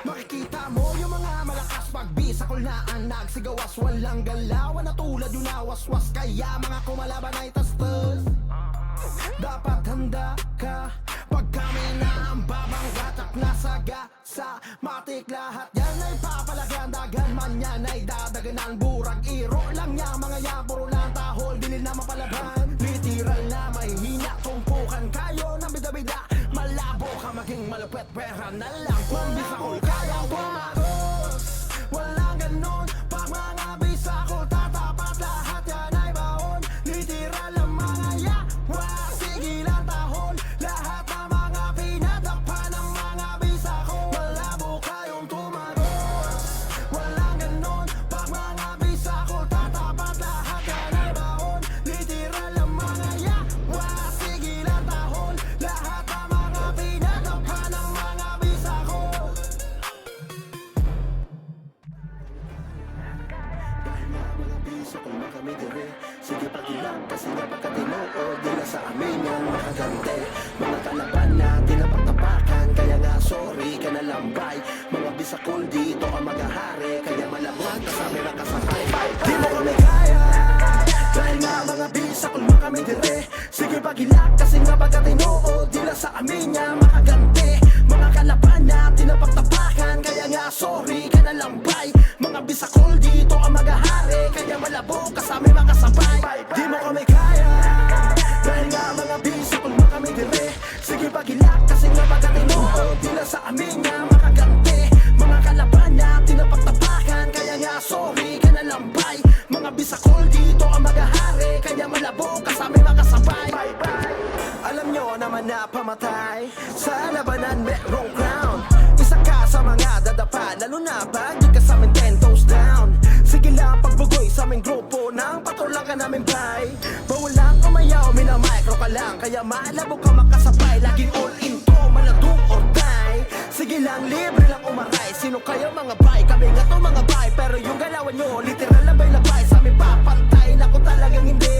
Makikita mo yung mga malakas pag bisakol na ang nagsigawas. Walang galawan na tulad yung nawaswas. Kaya mga kumalaban ay tastas. Dapat handa ka pag kami na ang babanggat at nasaga sa matik. Lahat yan ay papalagyan, dagan man yan ay dadaganan. Burag iro lang niya, mga yan puro lang tahol, dilil na mapalaban. Literal na may hina, tumpukan kayo ng bida-bida. Malabo ka maging malupet, pera na lang. Kung bisakol kaya wagos, walang ganon. Pag mga bisakol tatapat, lahat yan ay baon. Literal ang mga yawa, sigilan tahol. Lahat ng mga pinadapa ng mga bisakol. Malabo kayong tumagos, walang ganon. Pag mga bisakol tatapat, lahat yan ay baon. Literal ang mga yawa, sigilan tahol. Lahat ng mga pinadapa ng mga bisakol. Mga bisakol na kami dire, sige pagilang kasi nga pagkatinood nila sa amin yan makagante. Mga kalaban natin na pagtapakan, kaya nga sorry ka na lambay. Mga bisakol dito ang maghahari, kaya malabot kasama na kasakay. Di mo kami kaya, dahil nga mga bisakol na kami dire. Sige pagilang kasi nga pagkatinood nila sa amin yan makagante. Mga kalaban natin na pagtapakan, kaya nga sorry ka na lambay. Mga bisakol dito ang maghahari, kaya malabo kasama makasabay. Di mo kami kaya, dahil nga mga bisakol na kami dire. Sige pagilak kasi nga pagkatinood nila sa amin nga makagante. Mga kalaban natin na pagtapakan, kaya nga sorry ka na lambay. Mga bisakol dito ang maghahari, kaya malabo kasama makasabay. Alam nyo naman na pamatay sa labanan merong crown. Isa ka sa mga dadapa, lalo na pag di ka sa amin 10 toes down. Sige lang pagbugoy sa aming grupo, nang patulang ka namin bay. Bawal lang umayaw, minamicro ka lang, kaya malabo ka makasabay. Laging all in to, maladong or die. Sige lang, libre lang umaray. Sino kayo mga bay? Kami nga to mga bay. Pero yung galawan nyo, literal labay-labay. Sa amin papantay, naku talagang hindi.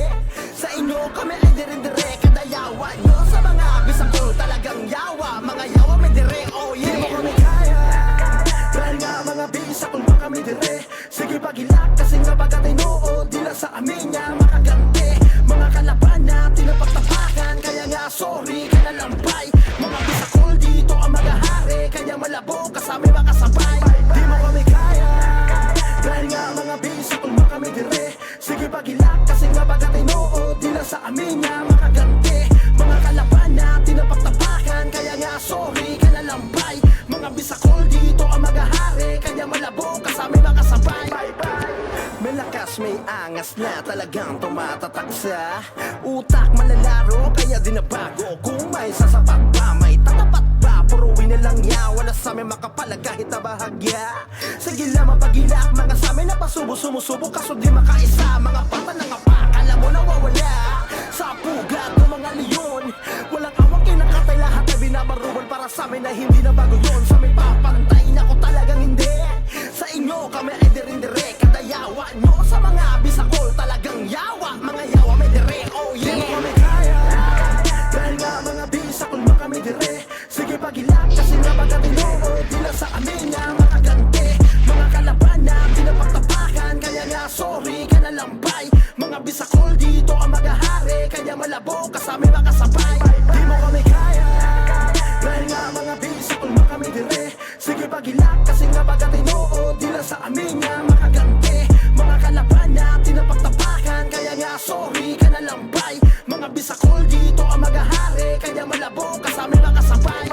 Sa inyo kami ay dire-dire, kadayawan nyo sa mga bisakol talagang yawa. Mga yawa may dire, oh yeah. Di mo kami kaya, dahil nga mga bisakol pa kami dire. Sige pagilak kasi nga pagkatinood nila sa amin nga makagante. Mga kalaban natin na pagtapakan, kaya nga sorry ka na lambay. Mga bisakol dito ang maghahari, kaya malabo kasama makasabay. Di mo kami kaya, dahil nga mga bisakol pa kami dire. Sige pagilak kasi nga pagkatinood nila sa amin nga makagante. Mga kalaban natin na pagtapakan, kaya nga sorry ka na lambay. Mga bisakol dito ang maghahari, kaya malabo kasama makasabay. May lakas, may angas na talagang tumatatak sa utak malalaro, kaya di na bago. Kung may sasapat ba, may tatapat ba? Puruin na lang yawa na sa amin makapalag kahit na bahagya. Sige lang mapagilak, mga sa amin na pasubo-sumusubo, kaso di makaisa. Mga pata ng apak, alam mo nawawala sa pugat ng mga leon. Walang awang kinakatay, lahat na binabaruan para sa amin na hindi na bago yun. Sa amin papantay na ko talagang hindi. Sa inyo kami ay dire-dire, kadayawa nyo sa mga bisakol talagang yawa. Mga yawa may dire, oh yeah. Di mo kami kaya, dahil nga mga bisakol mo kami dire. Sige pagilak kasi nga pagkatinood nila sa amin nga makagante. Mga kalaban natin na pagtapakan, kaya nga sorry ka na lambay. Mga bisakol dito ang maghahari, kaya malabo kasama makasabay. Di mo kami kaya, dahil nga mga bisakol mo kami dire. Sige pagilak kasi nga pagkatinood nila sa amin nga makagante. Mga kalaban natin na pagtapakan, kaya nga sorry ka na lambay. Mga bisakol dito ang maghahari, kaya malabo kasama makasabay.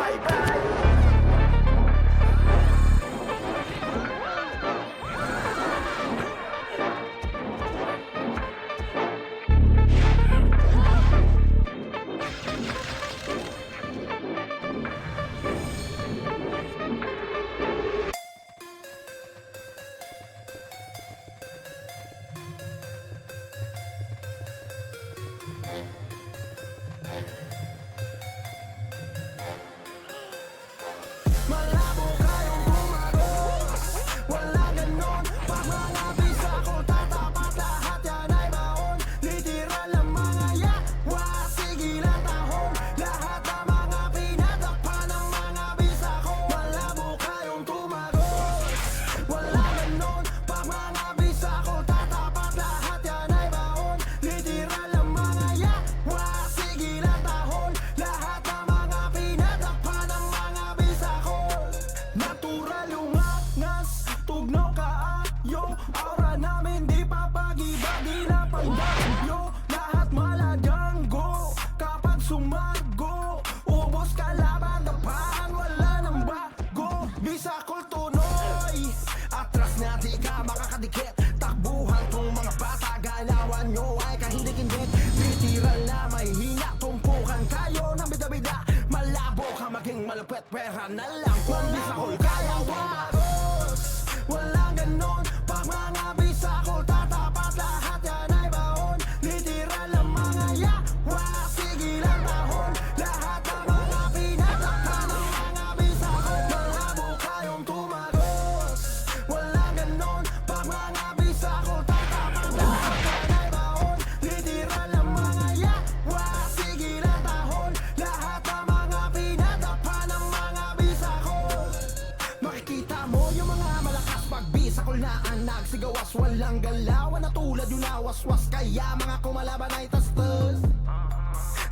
malupet, pera na lang. Kung bisakol kaya wagos, walang ganon. Pag mga bisakol tatapat, lahat yan ay baon. Literal ang mga yawa, sige lang tahon. Lahat ng mga pinatakpan ng mga bisakol, malabo kayong tumagos, walang ganon. Pag mga bisakol tatapat, lahat yan ay baon. Literal ang mga yawa, sige lang tahon. Lahat ng mga pinatakpan ng mga bisakol. Makikita mo yung mga malakas pag bisakol na ang nagsigawas, walang galawan na tulad yung nawaswas. Kaya mga kumalaban ay tastas,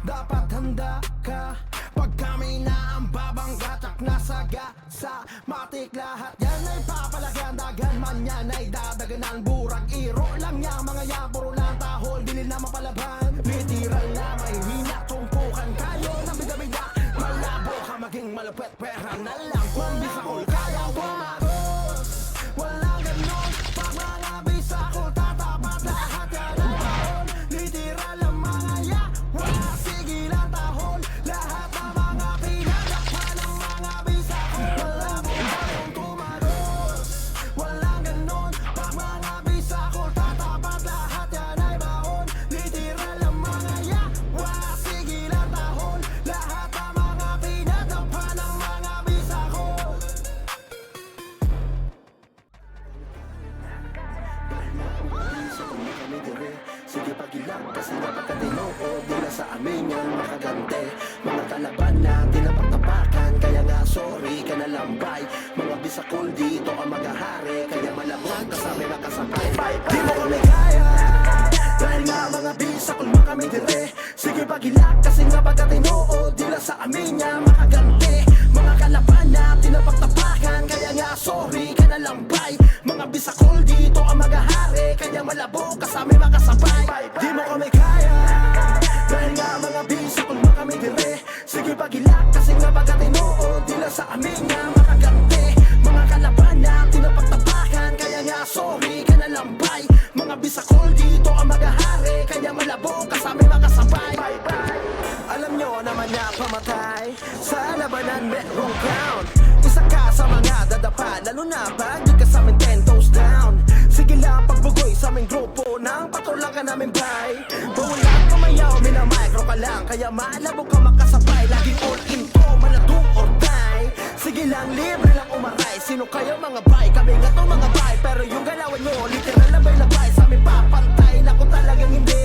dapat handa ka pag kami na ang babangga. Tsak na saga sa matik, lahat yan ay papalagyan. Dagan man yan ay dadaganan, burag iro lang yan. Mga yan puro lang tahol, dilil na mapalaban. Literal na may hina, tumpukan kayo ng bida-bida. Malabo ka maging malupet, pera na lang. Kung bisakol kaya wagos, walang ganon. Pag mga bisakol tatapat, lahat yan ay baon. Literal ang mga yawa, sige lang tahon. Lahat ng mga pinagakpan ng mga bisakol, malabo kayong tumagos, walang ganon. Pag mga bisakol tatapat, lahat yan ay baon. Literal ang mga yawa, sige lang tahon. Lahat ng mga pinagakpan ng mga bisakol. Sige pagilang kasi napagkatino o di na sa amin yan makagante. Mga kalaban natin na pagtapakan, kaya nga sorry ka na lambay. Mga bisakol dito ang maghahari, kaya malabog kasama nakasapay. Di mo kami kaya, dahil nga mga bisakol mo kami dire. Sige pagilang kasi napagkatino o di na sa amin yan makagante. Mga kalaban natin na pagtapakan, kaya nga sorry ka na lambay. Mga bisakol dito ang maghahari, kaya malabo kasama makasabay. Di mo kami kaya, dahil nga mga bisakol mo kami dire. Sige pagilak kasi nga pagkatino o di na sa amin nga makagante. Mga kalaban natin na pagtapakan, kaya nga sorry ka na lambay. Mga bisakol dito ang maghahari, kaya malabo kasama makasabay. Alam nyo naman na pamatay sa labanan merong crown. Isa ka sa mga dadapa, lalo na pag di ka sa amin 10 toes down. Sige lang pagbugoy sa aming grupo, nang patulang ka namin bay. Bawalan kumayaw, minamicro ka lang, kaya malabo ka makasabay. Laging all in to, maladong or die. Sige lang, libre lang umaray. Sino kayo mga bay? Kami nga to mga bay. Pero yung galawan nyo, literal labay-labay. Sa amin papantay na kung talagang hindi.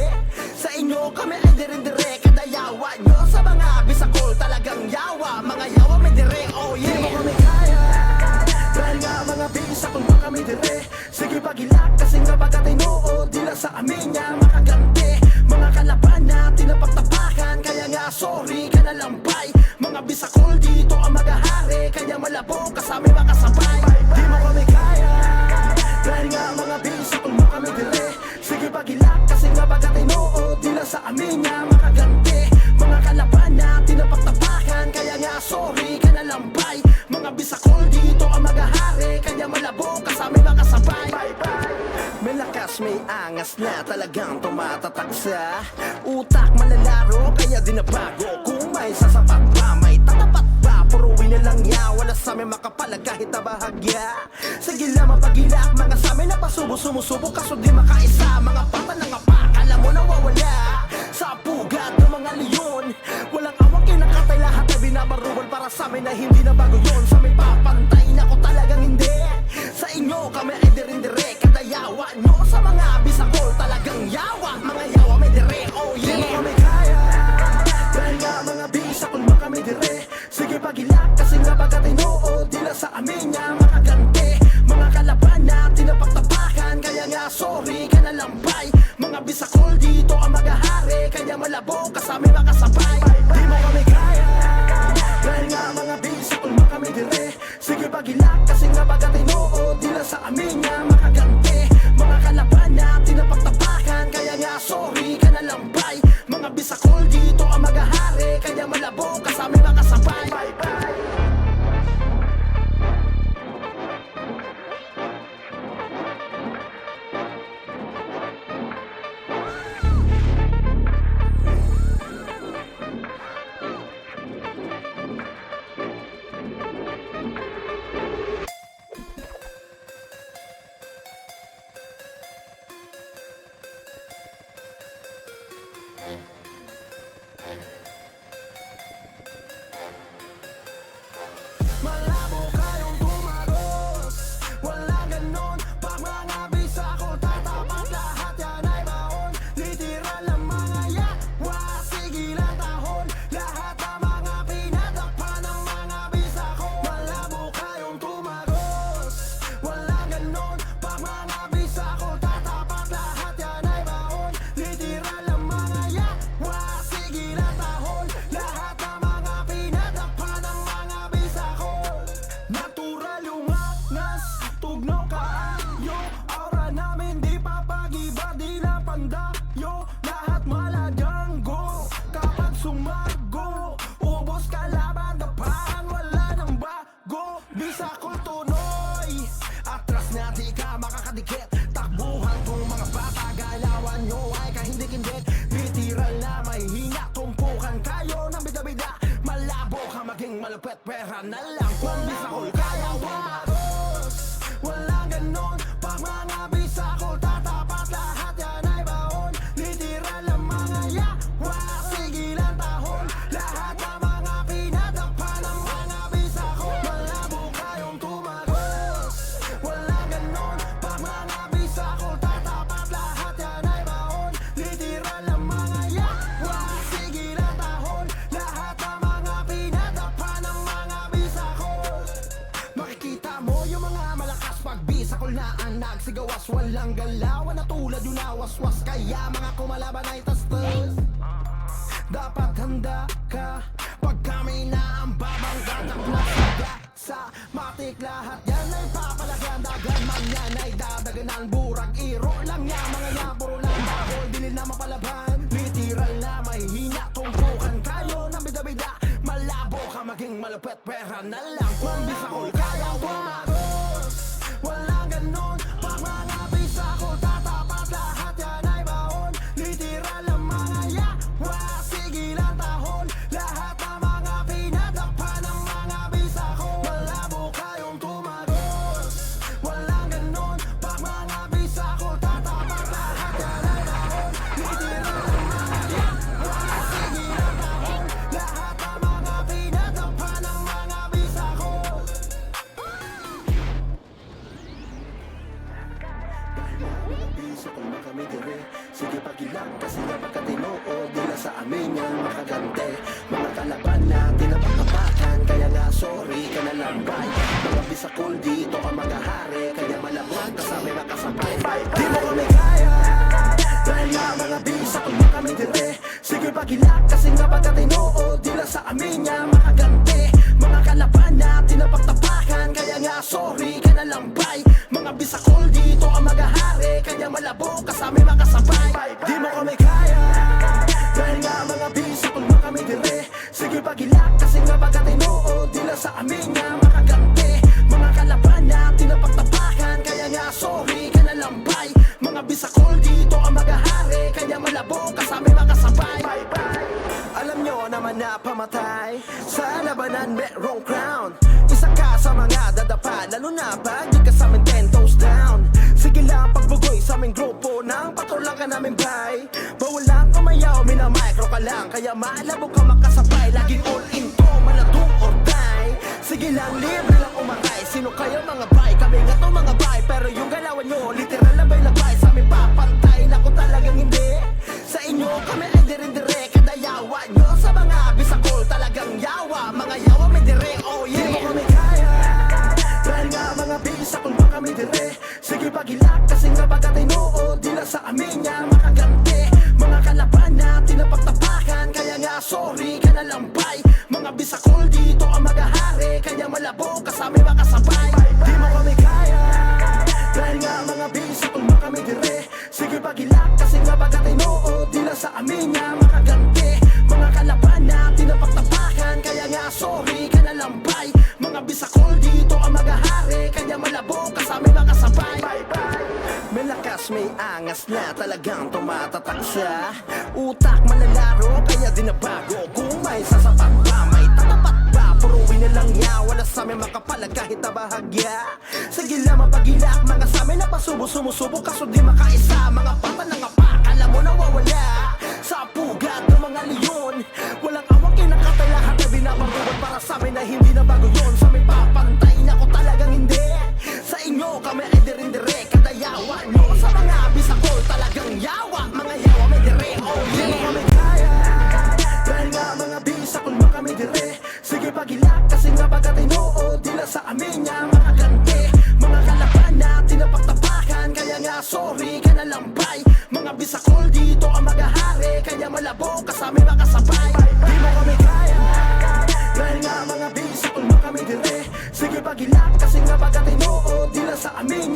Sa inyo kami ay dire-dire, kada yawa nyo sa mga bisakol talagang yawa. Mga yawa may dire, oh yeah. Di mo kami kaya, dahil nga mga bisakol mo kami dire. Sige pagilak kasi nga pagkatino o di na sa amin nga makagante. Mga kalaban natin na pagtapakan, kaya nga sorry ka na lambay. Mga bisakol dito ang maghahari, kaya malabo kasama makasabay. Di mo kami kaya, dahil nga mga bisakol mo kami dire. Sige pagilak kasi nga pagkatino o di na sa amin nga makagante. Mga kalaban natin na pagtapakan, kaya nga sorry ka na lambay. Mga bisakol dito ang maghahari, kaya malabo kasama makasabay. May lakas, may angas na talagang tumatatak sa utak. Malalaro, kaya di na bago. Kung may sasapat pa, may tatapat pa. Puruin na lang niya, wala sa amin makapalag kahit na bahagya. Sige lang mapagilak, mga sa amin na pasubo-sumusubo, kaso di makaisa. Mga pata ng apak, alam mo nawawala sa pugat ng mga leon. Walang awang kinakatay, lahat na binabaruan para sa amin na hindi na bago yun. Sa amin papantay na ko talagang hindi. Sa inyo kami ay dire-dire, kada yawa nyo sa mga bisakol talagang yawa. Mga yawa may dire, oh yeah. Di mo kami kaya, dahil nga mga bisakol mo kami dire. Sige pagilak kasi nga pagkatino o di na sa amin nga makagante. Mga kalaban natin na pagtapakan, kaya nga sorry ka na lambay. Mga bisakol dito ang maghahari, kaya malabo kasama makasabay. Di mo kami kaya, dahil nga mga bisakol mo kami dire. Sige pagilak kasi nga pagkatino o di na sa amin nga makagante. Mga kalaban natin na pagtapakan, kaya nga sorry ka na lambay. Mga bisakol dito ang maghahari, kaya malabo kasama makasabay. pera na lang. Kung bisakol kaya wagos, walang ganon. Pag mga bisakol tatapat lahat yan ay baon. Literal ang mga yawa, sigilan tahon. Lahat ng mga pinadapa ng mga bisakol. Malabo kayong tumagos, walang ganon. Pag mga bisakol tatapat lahat yan ay baon. Literal ang mga yawa, sigilan tahon. Lahat ng mga pinadapa ng mga bisakol. Makikita mo yung mga malakas pag bisakol na ang nagsigawas. Walang galawan na tulad yung nawaswas. Kaya mga kumalaban ay tastas. Dapat handa ka pag kami na ang babangga ng plasaga. Sa matik lahat yan ay papalagyan. Dagan man yan ay dadaganan. Burag iro lang yan, mga yan puro lang bahol. Dilil na mapalaban, literal na mahihina. Tumpukan kayo ng bida-bida. Malabo ka maging malupet, pera na lang. Kung bisakol kaya wagos, walang ganon. Pag mga bisakol tatapat lahat yan ay baon. Literal ang mga yawa, sigilan tahon. Lahat ng mga pinadapa ng mga bisakol. Malabo kayong tumagos, walang ganon. Pag mga bisakol tatapat lahat yan ay baon. Literal ang mga yawa, sigilan tahon. Lahat ng mga pinadapa ng mga bisakol. Bisakol na kami dire. Sige pagilang kasi na magkatinood. Dila sa amin yan makagante. Mga kalaban natin na pagkapakan. Kaya nga sorry ka na lang bay. Mga bisakol dito ka magahari. Kaya malabot kasama makasabay. Di mo kami kaya dahil nga mga bisakol na kami dire. Sige pagilang kasi nga pagkatinood. Dila sa amin yan makagante. Mga kalaban natin na pagtapakan. Kaya nga sorry ka na lang bay. Mga bisakol dito ang magahari. Kaya malabo kasama makasabay. Di mo kami kaya dahil nga mga bisakol na kami dire. Sige pagilak kasi nga pagkatinood. Dila sa amin nga makagante. Mga kalaban natin na pagtapakan. Kaya nga sorry ka na lang bay. Mga bisakol dito ang magahari. Kaya malabo kasama makasabay. Alam nyo naman na pamatay sa labanan merong crown. Isa ka sa mga dadapa, lalo na pag di ka sa amin 10 toes down. Sige lang pagbugoy sa aming grupo nang patulang ka namin bay. Bawal lang kumayaw, minamicro ka lang. Kaya maalabo ka makasabay, laging all in to, maladong or die. Sige lang, libre lang umatay. Sino kayo mga bay? Kami nga to mga bay. Pero yung galawan nyo, literal na bay labay. Sa amin papantay, naku talagang hindi. Sa inyo kami ay dire-dire. Kada yawa nyo sa mga bisakol talagang yawa. Mga yawa may dire, oh yeah. Di mo kami kaya dahil nga mga bisakol ba kami dire. Sige pagilak kasi nga pagkatinood. Dila sa amin nga makagante. Mga kalaban natin na pagtapakan. Kaya nga sorry ka na lang bay. Mga bisakol dito ang magahari. Kaya malabo kasama makasabay. Di mo kami kaya dahil nga mga bisakol ba kami dire. Sige pagilak kasi nga pagkatinood. Dila sa amin nga makagante. Mga kalaban natin na pagtapakan. Kaya nga sorry ka na lang bay. Mga bisakol dito ang magahari. Kaya malabo kasama makasabay. May lakas, may angas na talagang tumatatak sa utak malalaro. Kaya di na bago kung may sasapat ba. May tatapat ba? Puruin na lang niya. Wala sa amin makapalag kahit na bahagya. Sige lang mapagilak. Mga sa amin na pasubo-sumusubo. Kaso di makaisa. Mga pata ng apak. Alam mo nawawala sa pugat ng mga leon. Walang awang kinakatay lahat na binabaguan. Para sa amin na hindi na bago yun. Sa amin papantay na ko talagang hindi. Sa inyo kami ay dire-dire. Kada yawa nyo sa mga bisakol talagang yawa. Mga yawa may dire, oh yeah. Di mo kami kaya dahil nga mga bisakol ba kami dire. Sige pagilak kasi nga pagkatinood. Dila sa amin nga makagante. Mga kalaban natin na pagtapakan. Kaya nga sorry ka na lang bay. Mga bisakol dito ang magahari. Kaya malabo kasama makasabay. Di mo kami kaya dahil nga mga bisakol ba kami dire. Sige pagilak kasi nga pagkatinood. Dila sa amin